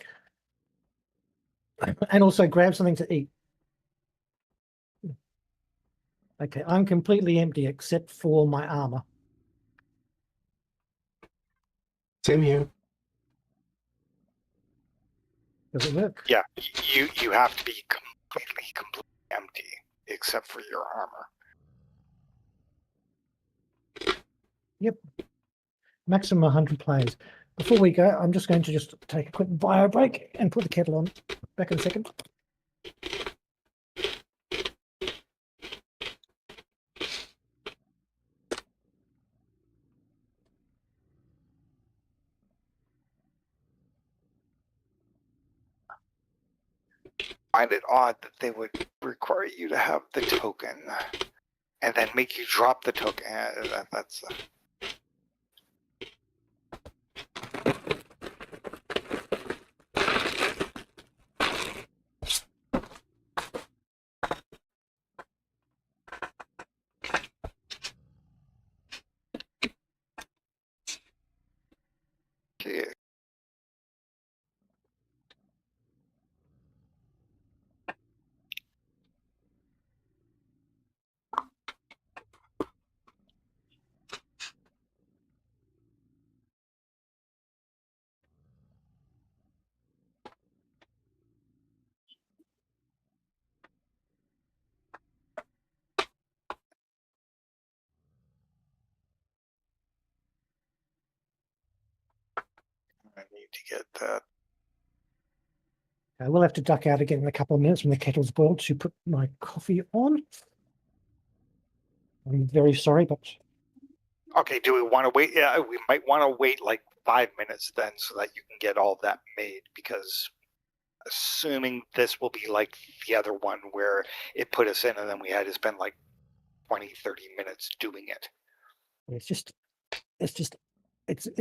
And also grab something to eat. Okay, I'm completely empty except for my armor. Same here. Does it work? Yeah, you have to be completely empty except for your armor. Yep. Maximum 100 players. Before we go, I'm just going to take a quick bio break and put the kettle on. Back in a second. I find it odd that they would require you to have the token and then make you drop the token. That's I need to get that. I will have to duck out again in a couple of minutes when the kettle's boiled to put my coffee on. I'm very sorry, but Okay, do we want to wait? Yeah, we might want to wait like 5 minutes then so that you can get all that made, because assuming this will be like the other one where it put us in and then we had to spend like 20-30 minutes doing it. it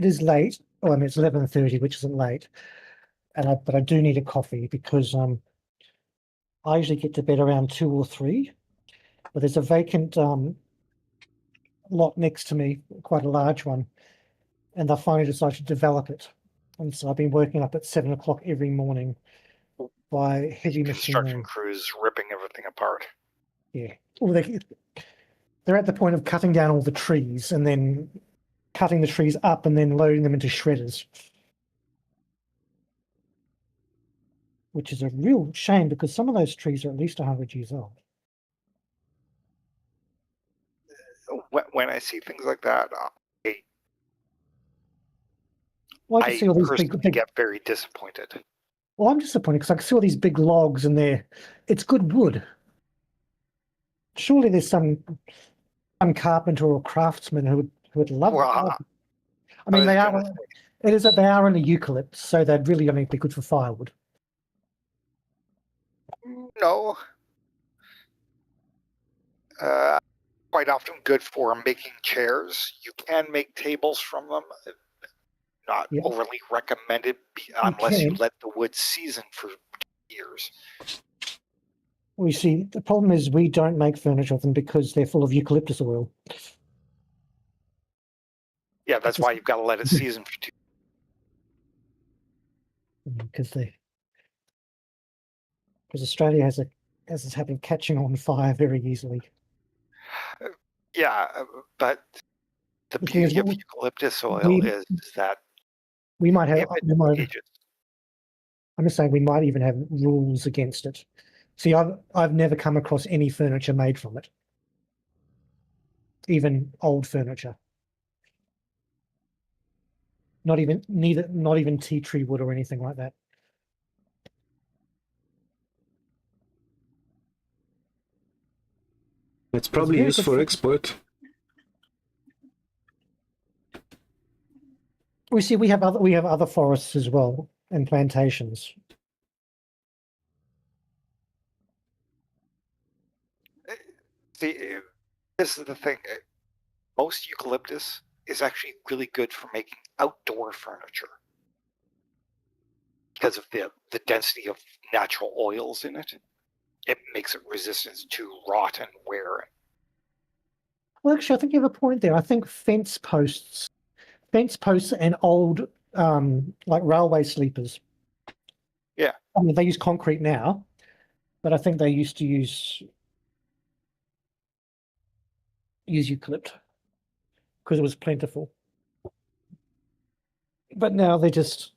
is late. Oh, I mean, it's 11:30, which isn't late. But I do need a coffee because I usually get to bed around 2 or 3. But there's a vacant lot next to me, quite a large one, and I finally decided to develop it. And so I've been working up at 7 o'clock every morning by heavy Construction machinery. crews ripping everything apart. Yeah. Well, they're at the point of cutting down all the trees and then cutting the trees up and then loading them into shredders. Which is a real shame because some of those trees are at least 100 years old. When I see things like that, Well, I I can see all these personally big. get very disappointed. Well, I'm disappointed because I can see all these big logs and it's good wood. Surely there's some carpenter or craftsman who would love Well, it. I mean, was they gonna are. It is that they are in the eucalypt, so they'd really only be good for firewood. No. Quite often good for making chairs. You can make tables from them. Not Yeah. overly recommended unless you can. let the wood season for years. We see the problem is we don't make furniture of them because they're full of eucalyptus oil. Yeah, that's why you've got to let it season for 2 Because Australia has this habit of catching on fire very easily. Yeah, but the The thing is, beauty of eucalyptus oil is that we might have. if it ages, I'm just saying we might even have rules against it. See, I've never come across any furniture made from it, even old furniture. Not even tea tree wood or anything like that. It's probably very used good for for- export. We see we have other forests as well and plantations. see, this is the thing. Most eucalyptus is actually really good for making outdoor furniture because of the density of natural oils in it. It makes it resistant to rot and wear. Well, actually, I think you have a point there. I think fence posts and old like railway sleepers. Yeah. I mean, they use concrete now, but I think they used to use eucalypt because it was plentiful. But now they're just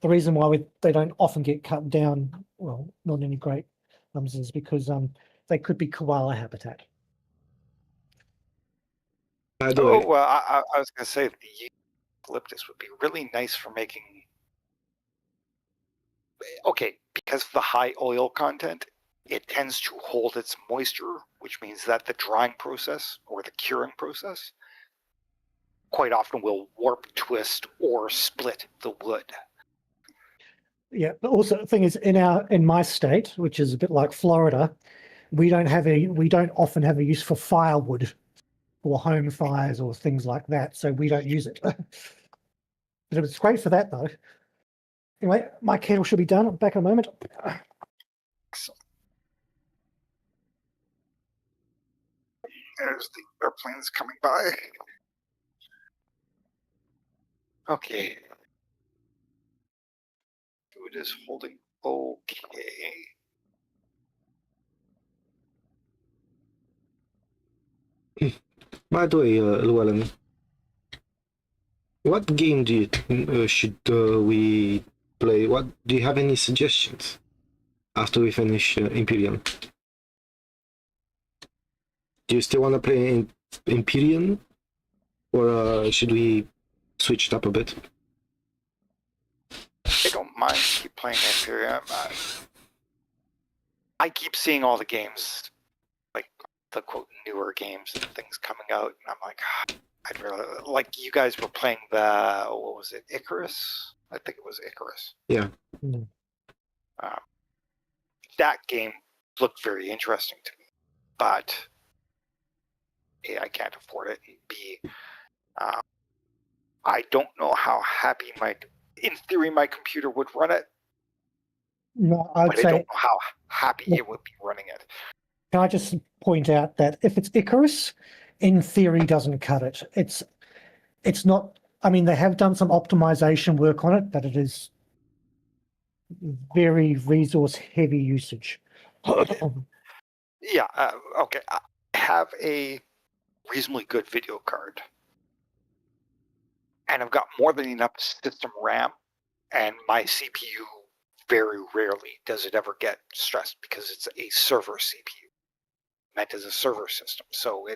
the reason why they don't often get cut down. Well, not any great numbers is because they could be koala habitat. By the way, Well, I was going to say the eucalyptus would be really nice for making. Okay, because of the high oil content, it tends to hold its moisture, which means that the drying process or the curing process quite often will warp, twist, or split the wood. Yeah, but also the thing is, in my state, which is a bit like Florida, we don't often have a use for firewood or home fires or things like that, so we don't use it. But it's great for that though. Anyway, my kettle should be done. Back in a moment. There's the airplanes coming by. Okay. Food is holding okay. by the way, Llewellyn, what game do you think should we play? What do you have any suggestions after we finish Empyrion? Do you still want to play Empyrion, or should we switch it up a bit? don't mind keep playing Empyrion. I keep seeing all the games, like the quote newer games and things coming out, and I'm like, I'd really like. You guys were playing the what was it, Icarus? I think it was Icarus. Yeah. Mm. That game looked very interesting to me, but A, I can't afford it. And B, I don't know how happy in theory, my computer would run it, No, I'd but I say, don't know how happy Look. it would be running it. can I just point out that if it's Icarus, in theory doesn't cut it. It's not, I mean, they have done some optimization work on it, but it is very resource heavy usage. Yeah, okay. I have a reasonably good video card, and I've got more than enough system RAM, and my CPU very rarely does it ever get stressed because it's a server CPU meant as a server system, so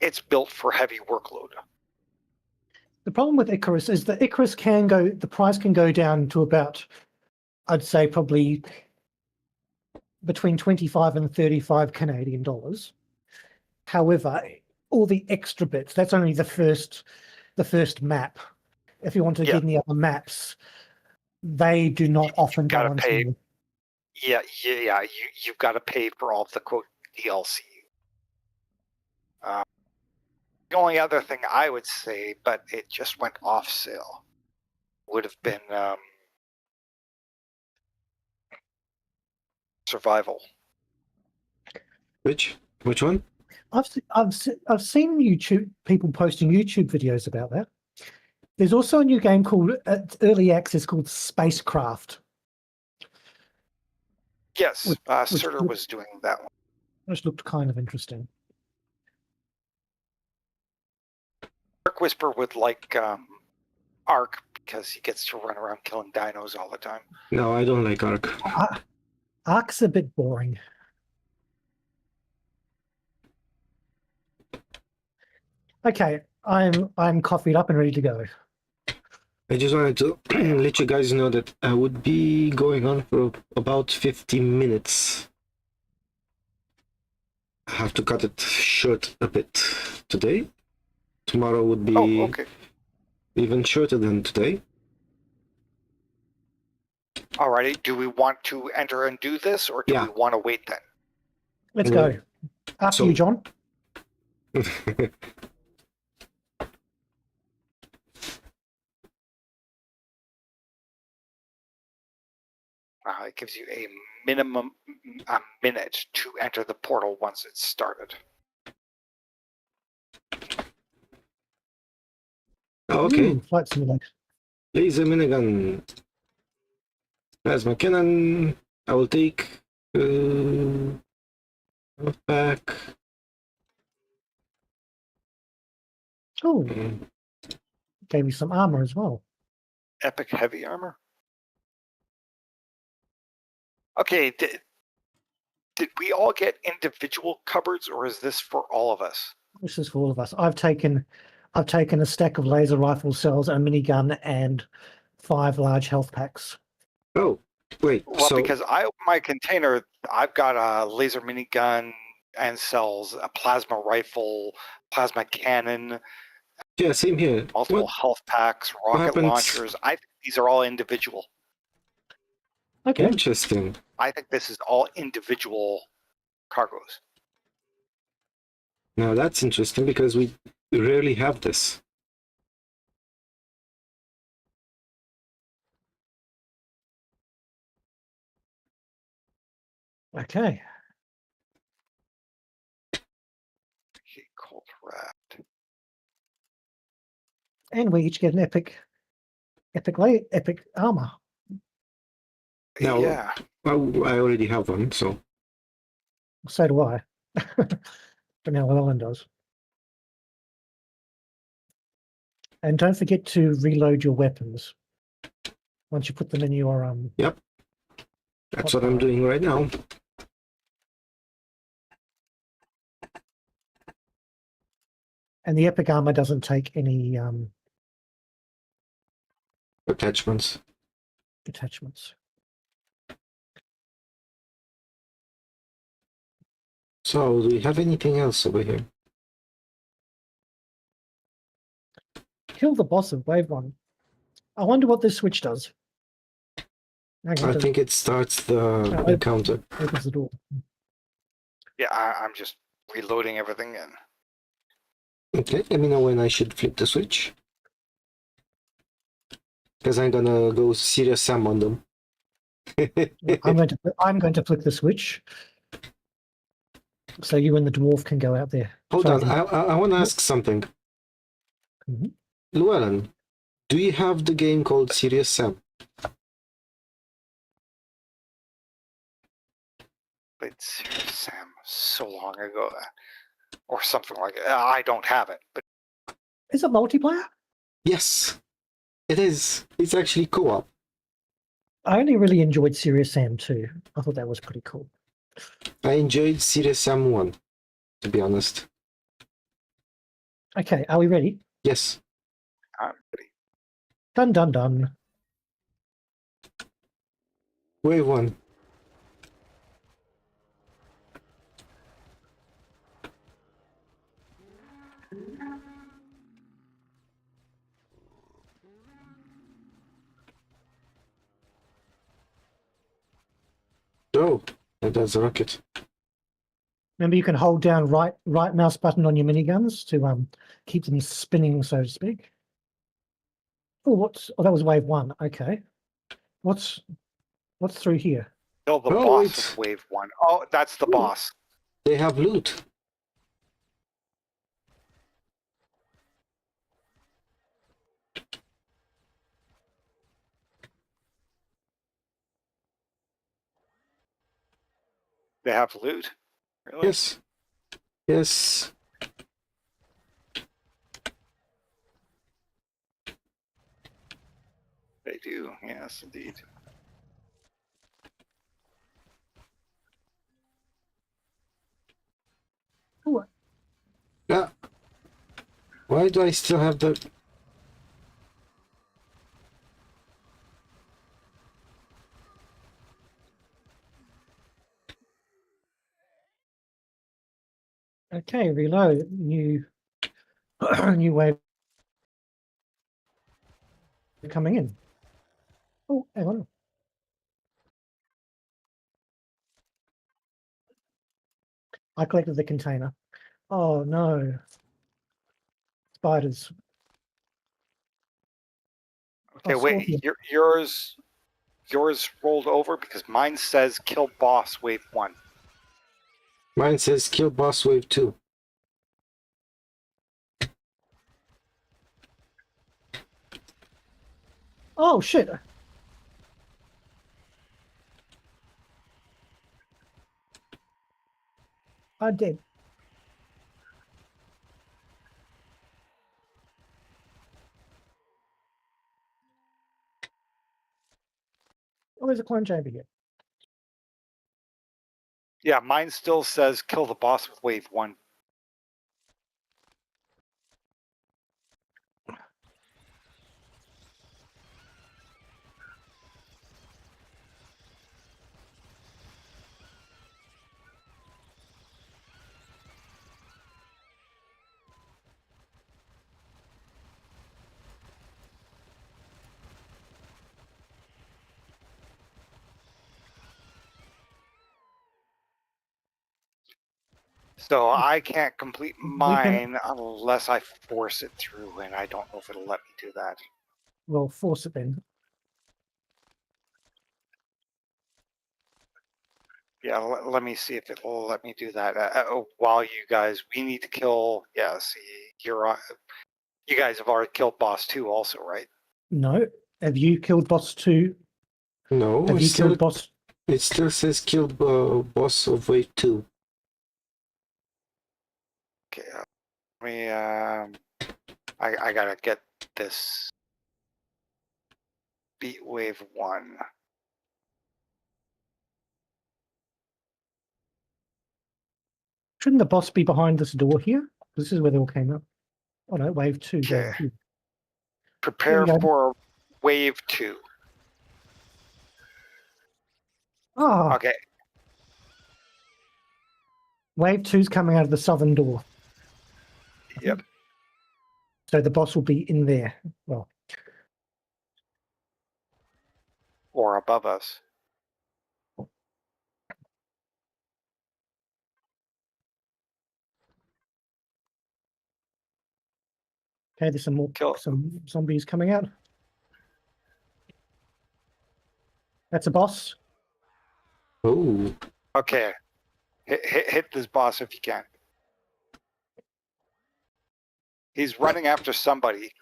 it's built for heavy workload. The problem with Icarus is that Icarus the price can go down to about, I'd say probably between 25 and 35 Canadian dollars. However, all the extra bits, that's only the first map. If you want to get any other maps, they do not often gotta guarantee. pay. Yeah. You've got to pay for all of the quote DLC. The only other thing I would say, but it just went off sale, would have been Survival. Which one? I've seen YouTube people posting YouTube videos about that. There's also a new game called early access called Spacecraft. Yes, which Surtur was doing that one. Which looked kind of interesting. Dark-Wisper would like Ark because he gets to run around killing dinos all the time. No, I don't like Ark. Ark's a bit boring. Okay, I'm coffeeed up and ready to go. I just wanted to let you guys know that I would be going on for about 50 minutes. I have to cut it short a bit today. Tomorrow would be even shorter than today. Alrighty, do we want to enter and do this, or do we want to wait then? Let's go. After you, John. It gives you a minimum minute to enter the portal once it's started. Okay. Flight simulator. Laser minigun. Plasma cannon. I will take. Back. Oh, gave me some armor as well. Epic heavy armor. Okay, did we all get individual cupboards, or is this for all of us? This is for all of us. I've taken a stack of laser rifle cells, a minigun, and 5 large health packs. Oh, wait. Well, because I opened my container, I've got a laser minigun and cells, a plasma rifle, plasma cannon. Yeah, same here. Multiple health packs, rocket launchers. I think these are all individual. Okay. Interesting. I think this is all individual cargoes. Now that's interesting because we rarely have this. Okay. Cold wrapped. And we each get an epic armor. Now, yeah. Well, I already have one, so. So do I. But now Ellen does. And don't forget to reload your weapons once you put them in your Yep. That's what I'm doing right now. And the epic armor doesn't take any Attachments. Attachments. So, do we have anything else over here? Kill the boss of wave 1. I wonder what this switch does. Hang on, I think it starts the encounter. opens the door. Yeah, I'm just reloading everything in. Okay, let me know when I should flip the switch. Because I'm gonna go serious Sam on them. I'm going to flick the switch, so you and the dwarf can go out there. Hold Sorry, on, I want to ask something. Mhm. Llewellyn, do you have the game called Serious Sam? Played Serious Sam so long ago, or something like that. I don't have it, but Is it multiplayer? Yes, it is. It's actually co-op. I only really enjoyed Serious Sam 2. I thought that was pretty cool. I enjoyed Serious Sam 1, to be honest. Okay, are we ready? Yes. I'm ready. Dun dun dun. Wave 1. Oh, and that's a rocket. Remember, you can hold down right mouse button on your miniguns to keep them spinning, so to speak. Oh, that was wave 1. Okay, what's through here? Kill the Oh, boss it's- of wave 1. Oh, that's the boss. They have loot. They have loot. Really? Yes. Yes. They do. Yes, indeed. Oh, Yeah. Why do I still have the... okay, reload. New new wave coming in. Oh, hang on. I collected the container. Oh no. Spiders. Okay, Oh, wait. scorpion. Yours rolled over because mine says kill boss wave 1. Mine says kill boss wave 2. Oh shit. I'm dead. Oh, there's a clone chamber here. Yeah, mine still says kill the boss with wave 1. So I can't complete mine unless I force it through, and I don't know if it'll let me do that. Well, force it then. Yeah, let me see if it'll let me do that. While we need to kill. Yeah, see, you guys have already killed boss 2 also, right? No. Have you killed boss 2? No, Have you killed boss? it still says kill boss of wave 2. Okay, let me. I gotta get this. Beat wave 1. Shouldn't the boss be behind this door here? This is where they all came up. Oh no, wave 2. Okay. Here. Prepare There we go. for wave 2. Oh, Okay. wave 2's coming out of the southern door. Yep. So the boss will be in there. Well, Or above us. okay, there's some more Kill. some zombies coming out. That's a boss. Oh, Okay. Hit this boss if you can. He's running after somebody.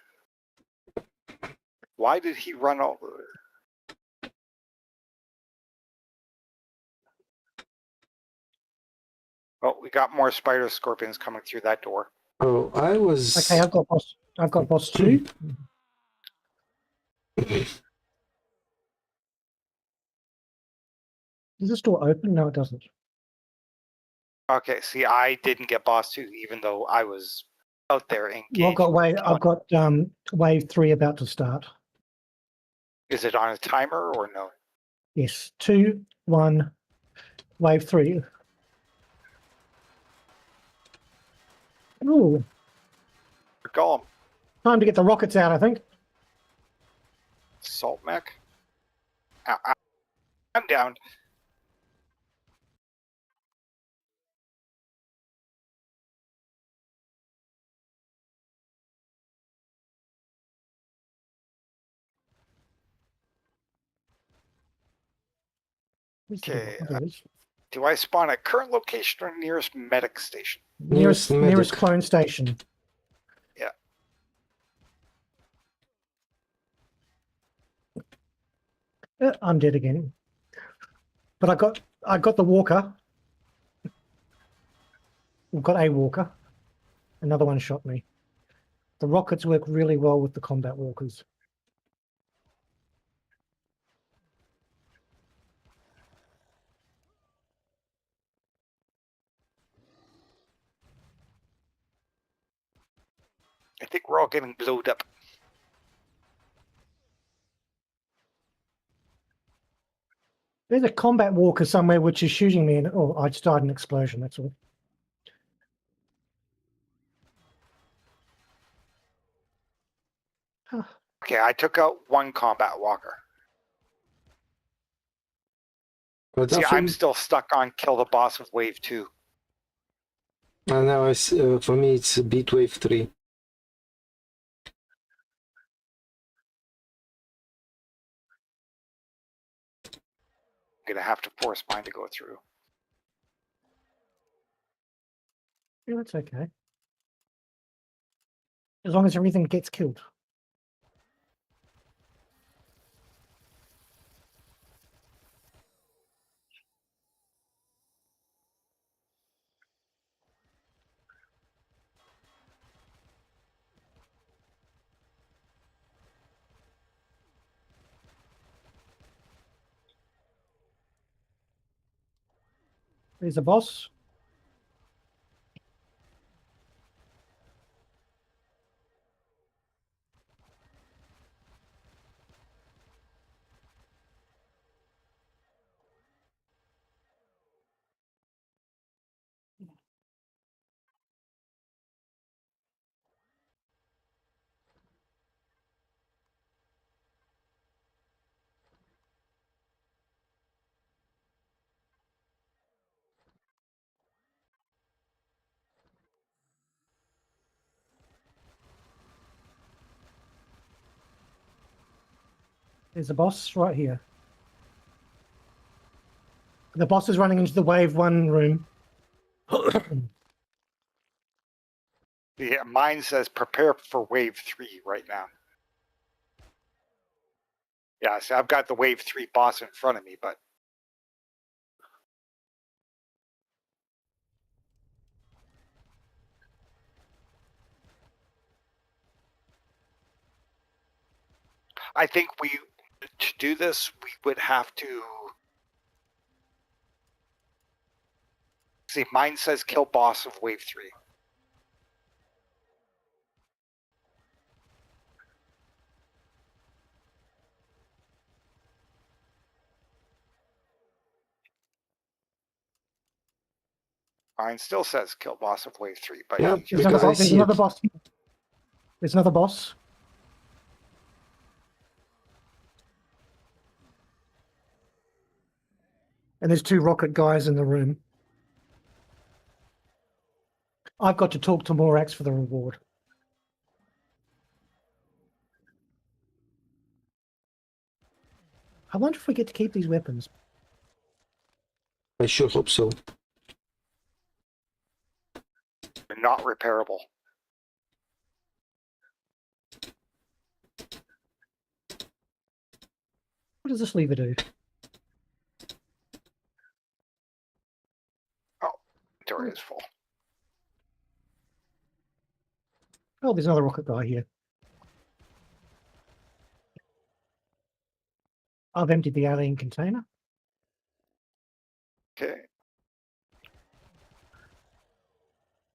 Why did he run over? Oh, we got more spider scorpions coming through that door. oh, I was. Okay, I've got boss. I've got boss 2. Does this door open? No, it doesn't. Okay, see, I didn't get boss 2, even though I was out there engaged. Well, I've got wave 3 about to start. Is it on a timer or no? Yes, 2, 1, wave 3. Ooh, Golem. time to get the rockets out, I think. Salt mech. Ow, ow. I'm down. Okay. Do I spawn at current location or nearest medic station? Nearest clone station. Yeah. I'm dead again. But I got the walker. We've got a walker. Another one shot me. The rockets work really well with the combat walkers. I think we're all getting blowed up. There's a combat walker somewhere which is shooting me, and oh, I started an explosion. That's all. Okay, I took out one combat walker. But See, often, I'm still stuck on kill the boss with wave 2. now for me it's beat wave 3. I'm gonna have to force mine to go through. Yeah, that's okay. As long as everything gets killed. There's a boss. There's a boss right here. The boss is running into the wave 1 room. Yeah, mine says prepare for wave 3 right now. Yeah, see, I've got the wave 3 boss in front of me, but I think to do this, we would have to see. Mine says kill boss of wave 3. Mine still says kill boss of wave 3, but Yeah, you There's because another, I there's see another it. boss. There's another boss. And there's 2 rocket guys in the room. I've got to talk to Morax for the reward. I wonder if we get to keep these weapons. I sure hope so. they're not repairable. What does this lever do? Inventory is full. Oh, there's another rocket guy here. I've emptied the alien container. Okay.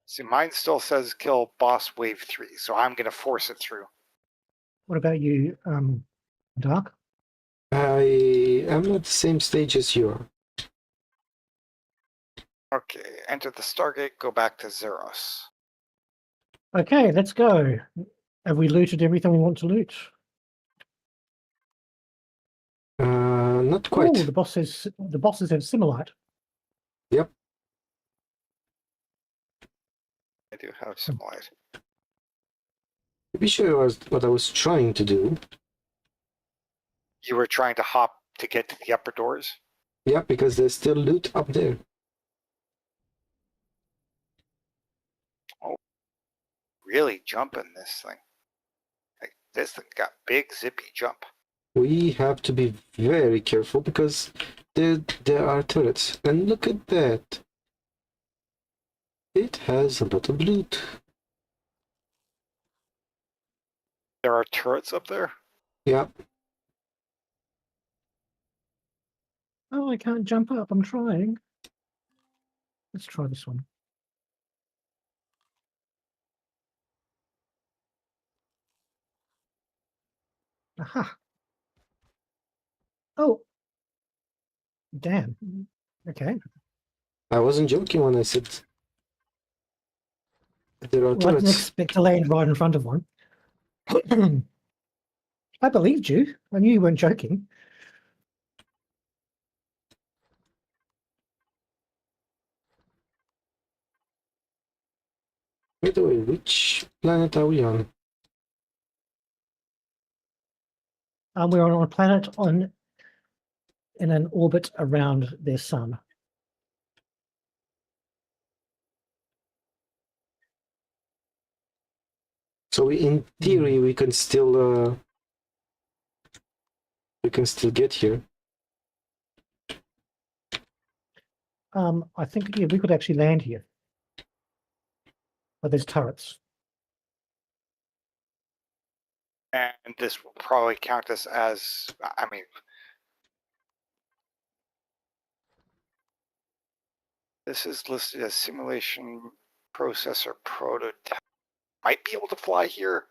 See, mine still says kill boss wave 3, so I'm going to force it through. What about you, Dark? I am at the same stage as you are. Okay, enter the Stargate, go back to Zeros. Okay, let's go. Have we looted everything we want to loot? Not quite. Oh, the bosses have Simulite. Yep. I do have some light. To be sure was what I was trying to do. You were trying to hop to get to the upper doors? Yeah, because there's still loot up there. Really jumping this thing. Like, this thing got big zippy jump. We have to be very careful because there are turrets. And look at that. It has a lot of loot. There are turrets up there? Yeah. Oh, I can't jump up. I'm trying. Let's try this one. Aha. Oh. Damn. Okay. I wasn't joking when I said there are Well, I didn't turrets. expect to land right in front of one. I believed you. I knew you weren't joking. By the way, which planet are we on? We're on a planet in an orbit around their sun. So in theory, we can still get here. I think we could actually land here. But there's turrets. And this will probably count this as, I mean, this is listed as simulation processor prototype. Might be able to fly here.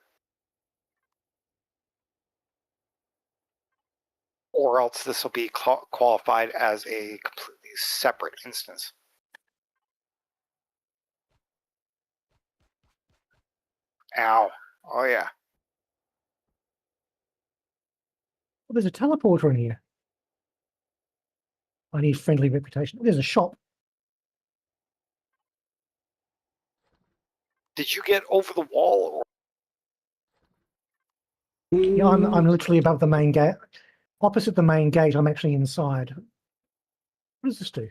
Or else this will be qualified as a completely separate instance. Ow. Oh, yeah. Oh, there's a teleporter in here. I need friendly reputation. There's a shop. Did you get over the wall? Or Yeah, I'm literally above the main gate. Opposite the main gate, I'm actually inside. What does this do?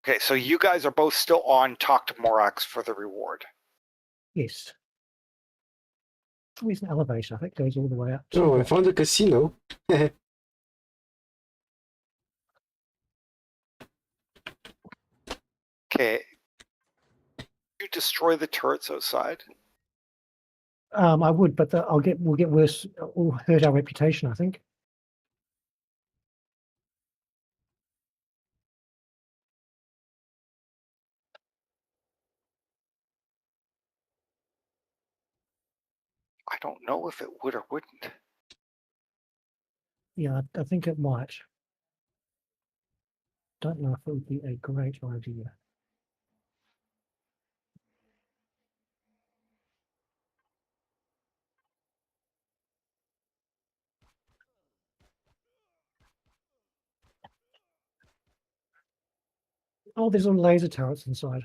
Okay, so you guys are both still on Talk to Morax for the reward. Yes. Oh, there's an elevator. I think it goes all the way up. Oh, I found a casino. Okay. You destroy the turrets outside? I would, but we'll get worse. We'll hurt our reputation, I think. I don't know if it would or wouldn't. Yeah, I think it might. Don't know if it would be a great idea. Oh, there's little laser turrets inside.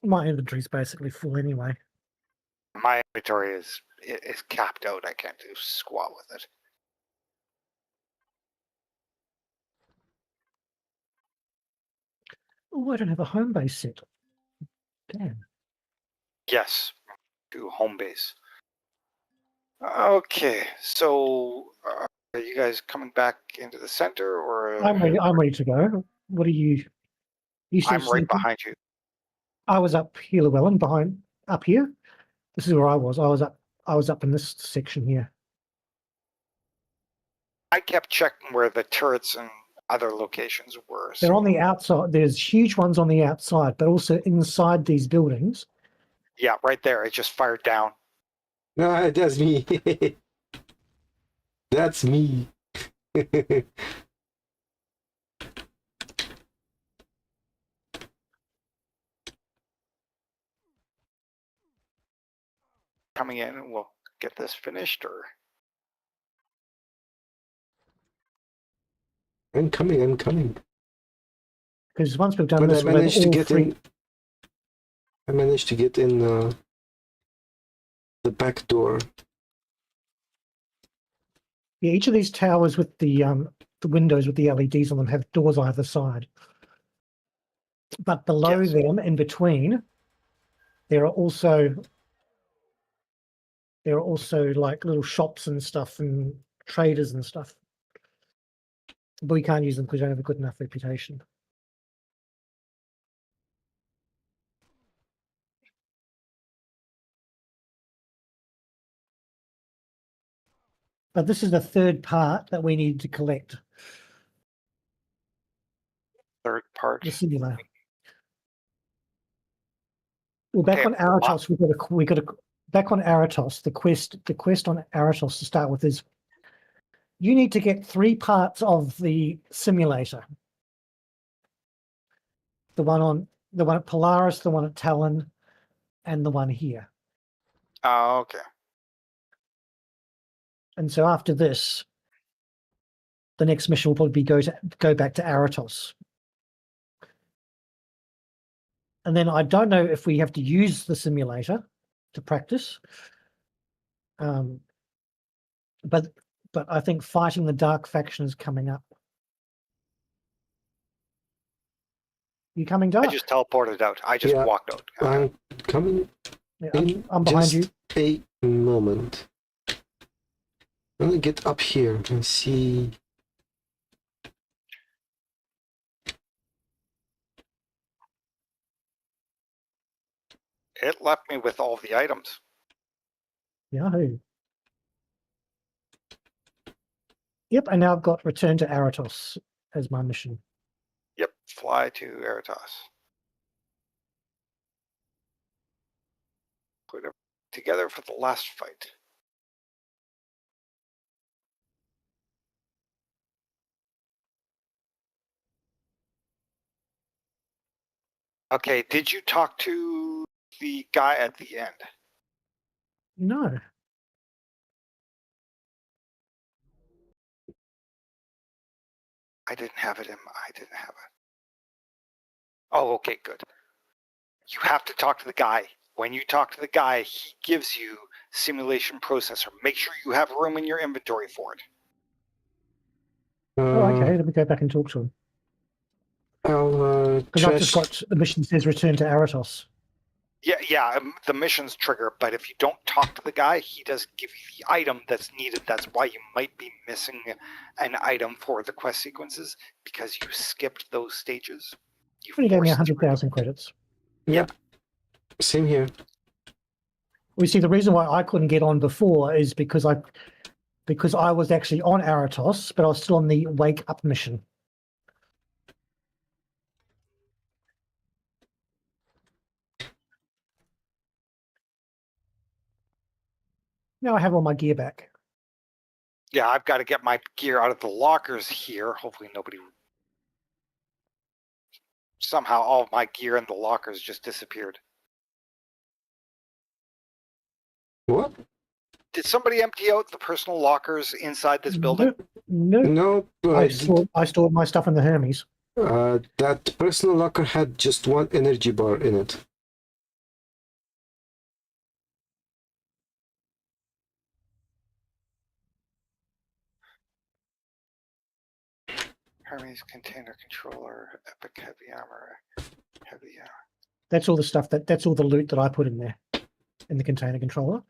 My inventory's basically full anyway. My inventory is capped out. I can't do squat with it. Oh, I don't have a home base set. Damn. Yes, to home base. Okay, so are you guys coming back into the center, or I'm ready to go. What are you? You still I'm right sleeping? behind you? I was up here, Llewellyn, behind up here. This is where I was. I was up in this section here. I kept checking where the turrets and other locations were. They're So on the outside. There's huge ones on the outside, but also inside these buildings. yeah, right there. It just fired down. No, that's me. That's me. Coming in, and we'll get this finished. Or I'm coming. Because once we've done But this, I we'll have managed to all get three. in. I managed to get in the back door. Yeah, each of these towers with the windows with the LEDs on them have doors either side. But below Yes. them, in between, there are also like little shops and stuff and traders and stuff. But we can't use them because we don't have a good enough reputation. But this is the third part that we need to collect, third part. the simulator. Well, back Okay, on Aratos, we got to back on Aratos. The quest on Aratos to start with is you need to get 3 parts of the simulator. The one at Polaris, the one at Talon, and the one here. Oh, okay. And so after this, the next mission will probably be go back to Aratos. And then I don't know if we have to use the simulator to practice. But I think fighting the Dark faction is coming up. You coming, Dark? I just teleported out. I just walked out. I'm coming. Yeah, I'm behind you. Just a moment. I'm gonna get up here and see. It left me with all the items. Yahoo. Yep, and now I've got return to Aratos as my mission. Yep, fly to Eratos. Put it together for the last fight. Okay, did you talk to the guy at the end? No. I didn't have it. I didn't have it. Oh, okay, good. You have to talk to the guy. When you talk to the guy, he gives you simulation processor. Make sure you have room in your inventory for it. Oh, okay. Let me go back and talk to him. I'll Because I've just got the mission says return to Aratos. Yeah, the mission's trigger, but if you don't talk to the guy, he doesn't give you the item that's needed. That's why you might be missing an item for the quest sequences, because you skipped those stages. You Only gave me forced 100,000 credits. Yep. Same here. We see the reason why I couldn't get on before is because I was actually on Aratos, but I was still on the Wake Up mission. Now I have all my gear back. Yeah, I've got to get my gear out of the lockers here. Hopefully nobody... Somehow all of my gear in the lockers just disappeared. What? Did somebody empty out the personal lockers inside this building? No, No, I stored my stuff in the Hermes. that personal locker had just one energy bar in it. Hermes container controller, epic heavy armor, heavy armor. That's all the stuff that's all the loot that I put in there in the container controller.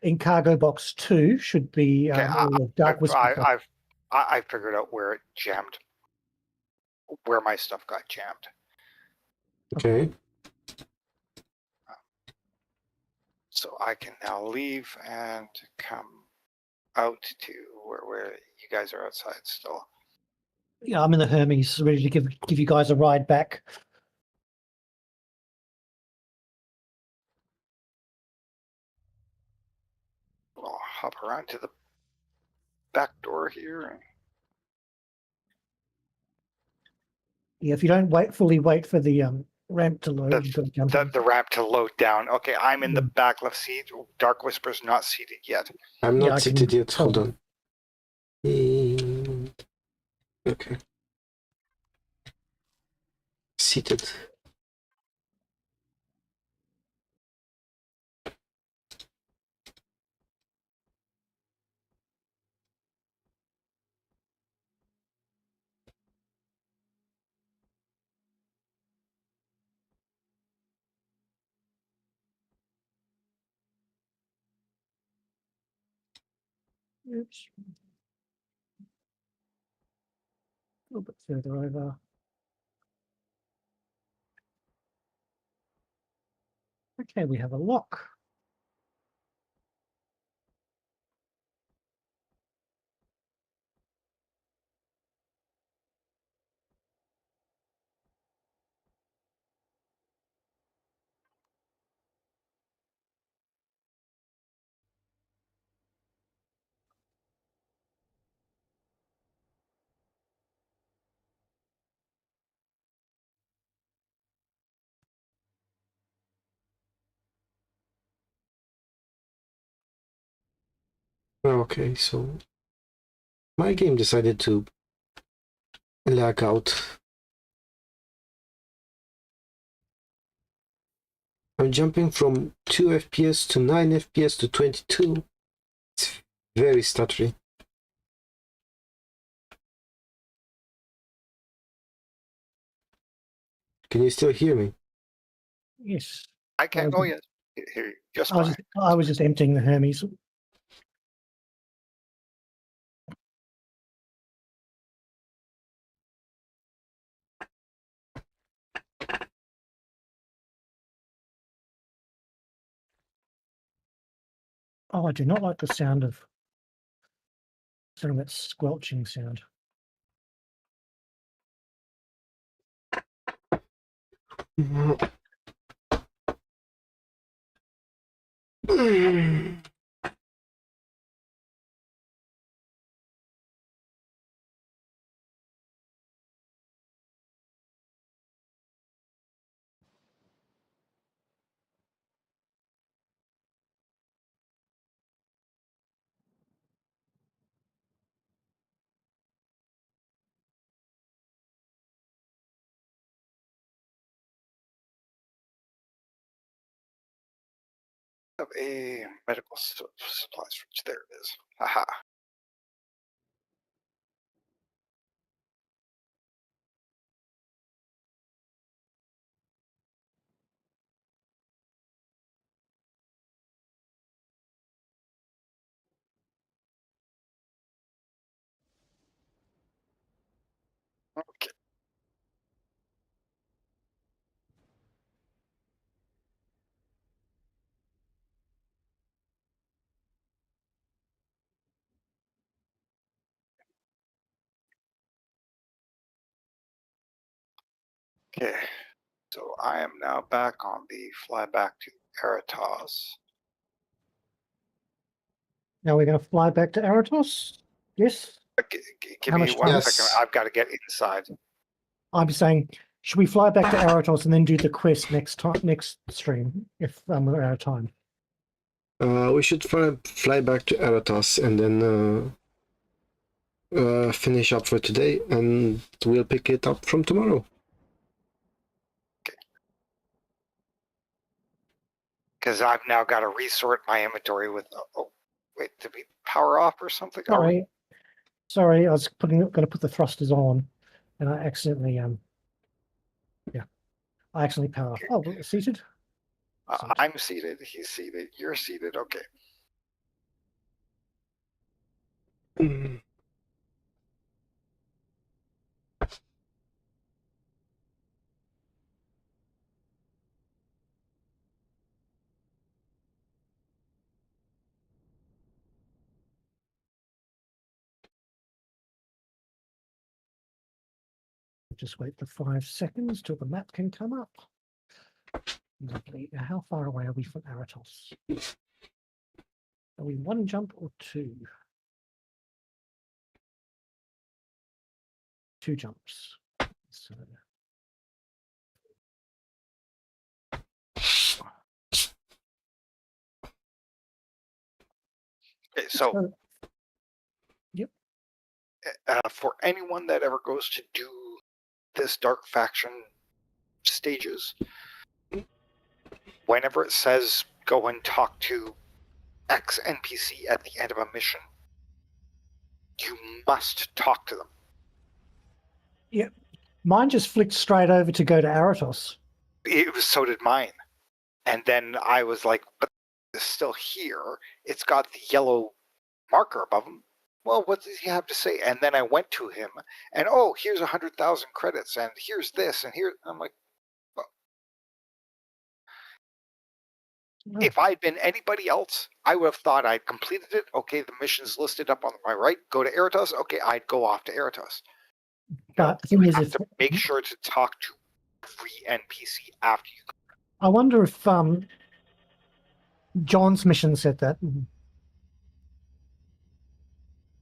In cargo box 2 should be Okay, all the Dark-Wisper stuff. I figured out where it jammed, where my stuff got jammed. Okay. So I can now leave and come out to where you guys are outside still. Yeah, I'm in the Hermes, ready to give you guys a ride back. I'll hop around to the back door here. And Yeah, if you don't fully wait for the ramp to load, you've got to jump in. the ramp to load down. Okay, I'm in the Mm. back left seat. Dark-Wisper's not seated yet. I'm Yeah, not I can seated yet. tell Hold them. on. Okay. Seated. Oops. A little bit further over. Okay, we have a lock. Okay, so my game decided to lag out. I'm jumping from 2 FPS to 9 FPS to 22. It's very stuttery. Can you still hear me? Yes. I can't. Oh yes, here, just fine. I was just emptying the Hermes. Oh, I do not like the sound of that squelching sound. Have a medical supplies fridge. There it is. Haha. Okay. Okay. So I am now back on the fly back to Aratos. Now we're going to fly back to Aratos. Yes. Give How me much one time? second. Yes. I've got to get inside. I'm saying, should we fly back to Aratos and then do the quest next stream if we're out of time? We should fly back to Aratos and then finish up for today, and we'll pick it up from tomorrow. Because I've now got to resort my inventory with. Oh, wait, did we power off or something? Sorry, I was going to put the thrusters on, and I accidentally I accidentally powered off. Oh, we're seated. I'm seated. He's seated. You're seated. Okay. Mm. Just wait for 5 seconds till the map can come up. Lovely. Now, how far away are we from Aratos? Are we 1 jump or 2? 2 jumps. So Okay, so yep. For anyone that ever goes to do this Dark Faction stages, whenever it says go and talk to X NPC at the end of a mission, you must talk to them. Yep. Mine just flicked straight over to go to Aratos. So did mine. And then I was like, but it's still here. It's got the yellow marker above him. Well, what does he have to say? And then I went to him, and oh, here's 100,000 credits, and here's this, and here. I'm like, well, if I'd been anybody else, I would have thought I'd completed it. Okay, the mission's listed up on my right. Go to Aratos. Okay, I'd go off to Aratos. But the thing is, have to make sure to talk to every NPC after you. I wonder if John's mission said that.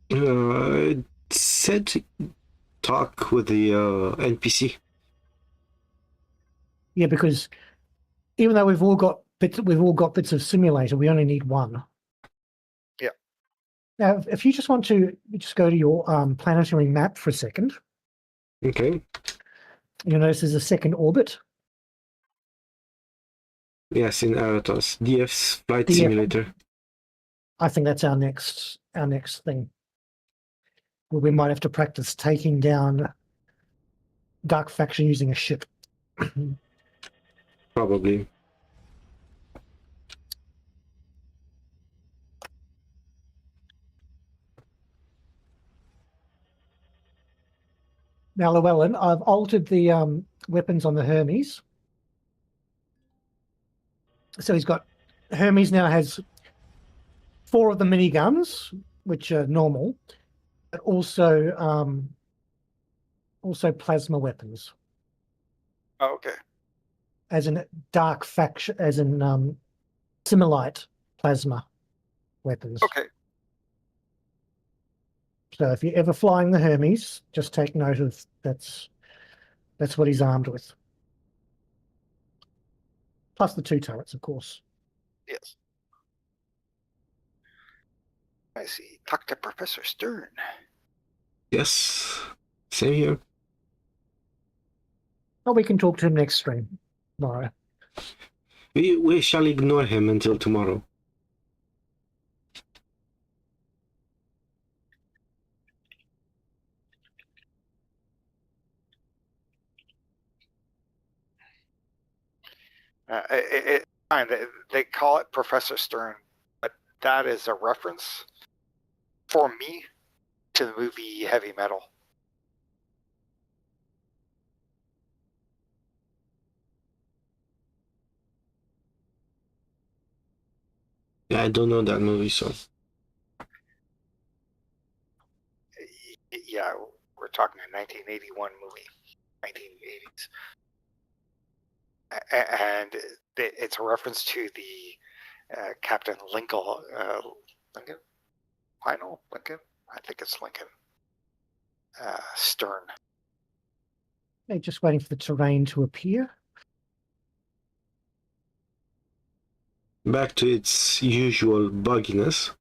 It said talk with the NPC. Yeah, because even though we've all got bits of simulator, we only need 1. Yeah. Now, if you just want to just go to your planetary map for a second. Okay. You'll notice there's a second orbit. Yes, in Aratos. DF's flight DF. simulator. I think that's our next thing. Well, we might have to practice taking down Dark Faction using a ship. Probably. Now, Llewellyn, I've altered the weapons on the Hermes. So Hermes now has 4 of the miniguns, which are normal, but also plasma weapons. Oh, okay. As in Dark Faction, as in Similite plasma weapons. Okay. So if you're ever flying the Hermes, just take note of that's what he's armed with. Plus the 2 turrets, of course. Yes. I see. Talk to Professor Stern. Yes. Same here. Well, we can talk to him next stream tomorrow. We shall ignore him until tomorrow. It's fine. They call it Professor Stern, but that is a reference for me to the movie Heavy Metal. Yeah, I don't know that movie, so. Yeah, we're talking a 1981 movie, 1980s. And it's a reference to the Captain Lincoln, Lionel Lincoln? I think it's Lincoln. Stern. They're just waiting for the terrain to appear. Back to its usual bugginess.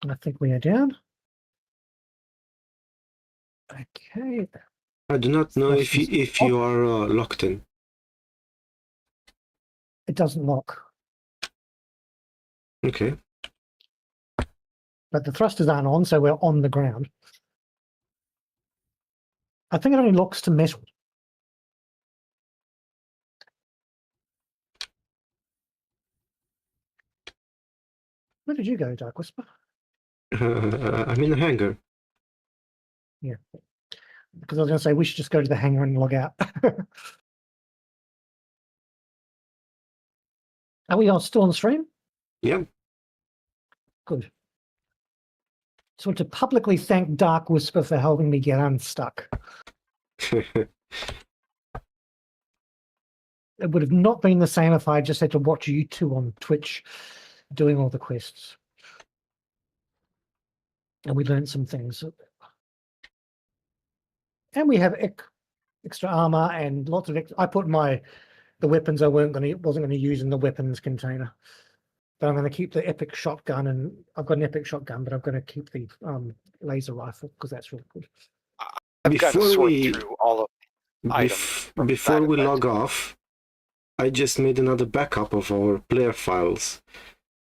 I think we are down. Okay. I do not know Flush this if you are locked in. It doesn't lock, Okay. but the thrusters aren't on, so we're on the ground. I think it only locks to metal. Where did you go, Dark-Wisper? I'm in the hangar. Yeah. Because I was going to say we should just go to the hangar and log out. Are we all still on the stream? Yeah. Good. So to publicly thank Dark-Wisper for helping me get unstuck. It would have not been the same if I just had to watch you two on Twitch doing all the quests. And we learned some things. And we have extra armor and lots of I put the weapons I wasn't going to use in the weapons container. But I'm going to keep the epic shotgun, and I've got an epic shotgun, but I'm going to keep the laser rifle because that's really good. I've got to Before sort we- through all of the items. from Before that we event. log off, I just made another backup of our player files.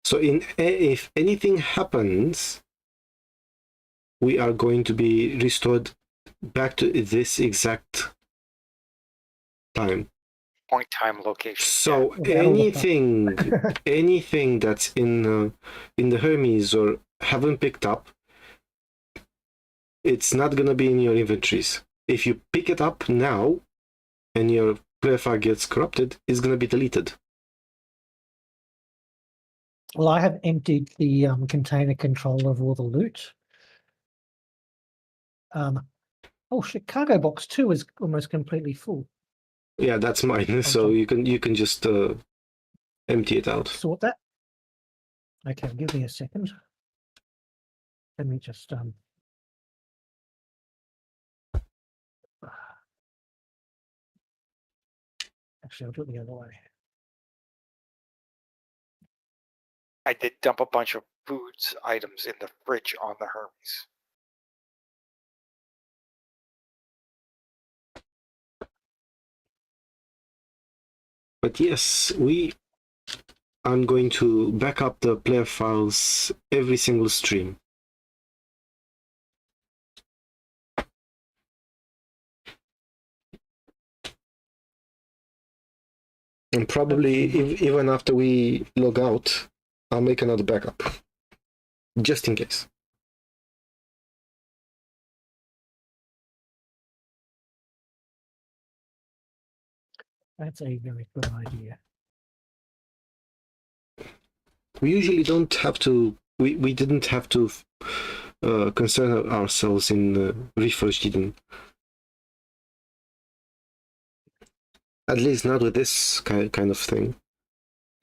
So if anything happens, we are going to be restored back to this exact time. Point, time, location. So Yeah, that'll look up. anything that's in the Hermes or haven't picked up, it's not gonna be in your inventories. If you pick it up now and your player file gets corrupted, it's gonna be deleted. Well, I have emptied the container controller of all the loot. Oh shit! Cargo box 2 is almost completely full. Yeah, that's mine. So Okay. you can just empty it out. Sort that. Okay, give me a second. Let me just actually I'll do it the other way. I did dump a bunch of foods items in the fridge on the Hermes. But yes, I'm going to back up the player files every single stream. And probably even after we log out, I'll make another backup. Just in case. That's a very good idea. We usually don't have to, we didn't have to concern ourselves in Refresh Eden. At least not with this kind of thing.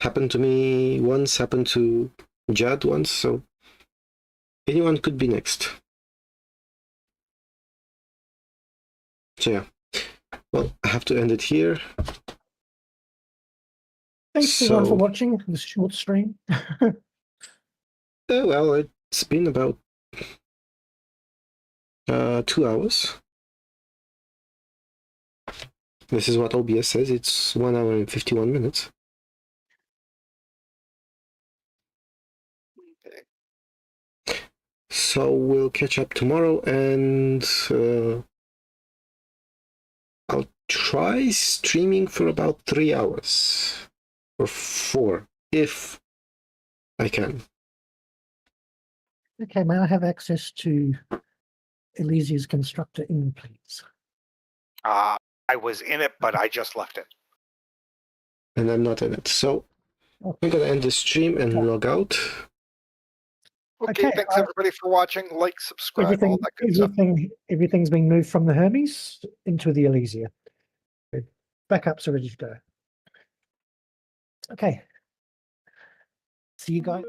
Happened to me once, happened to Jad once, so anyone could be next. So yeah. Well, I have to end it here. Thanks everyone for watching this short stream. Well, it's been about 2 hours. This is what OBS says. It's 1 hour and 51 minutes. So we'll catch up tomorrow, and I'll try streaming for about 3 hours or 4 if I can. Okay, may I have access to Elysia's constructor in, please? I was in it, but I just left it. And I'm not in it. So I'm going to end the stream and log out. Okay, thanks everybody for watching. Like, subscribe, all that good stuff. Everything's been moved from the Hermes into the Elysia. Backups are ready to go. Okay. See you guys.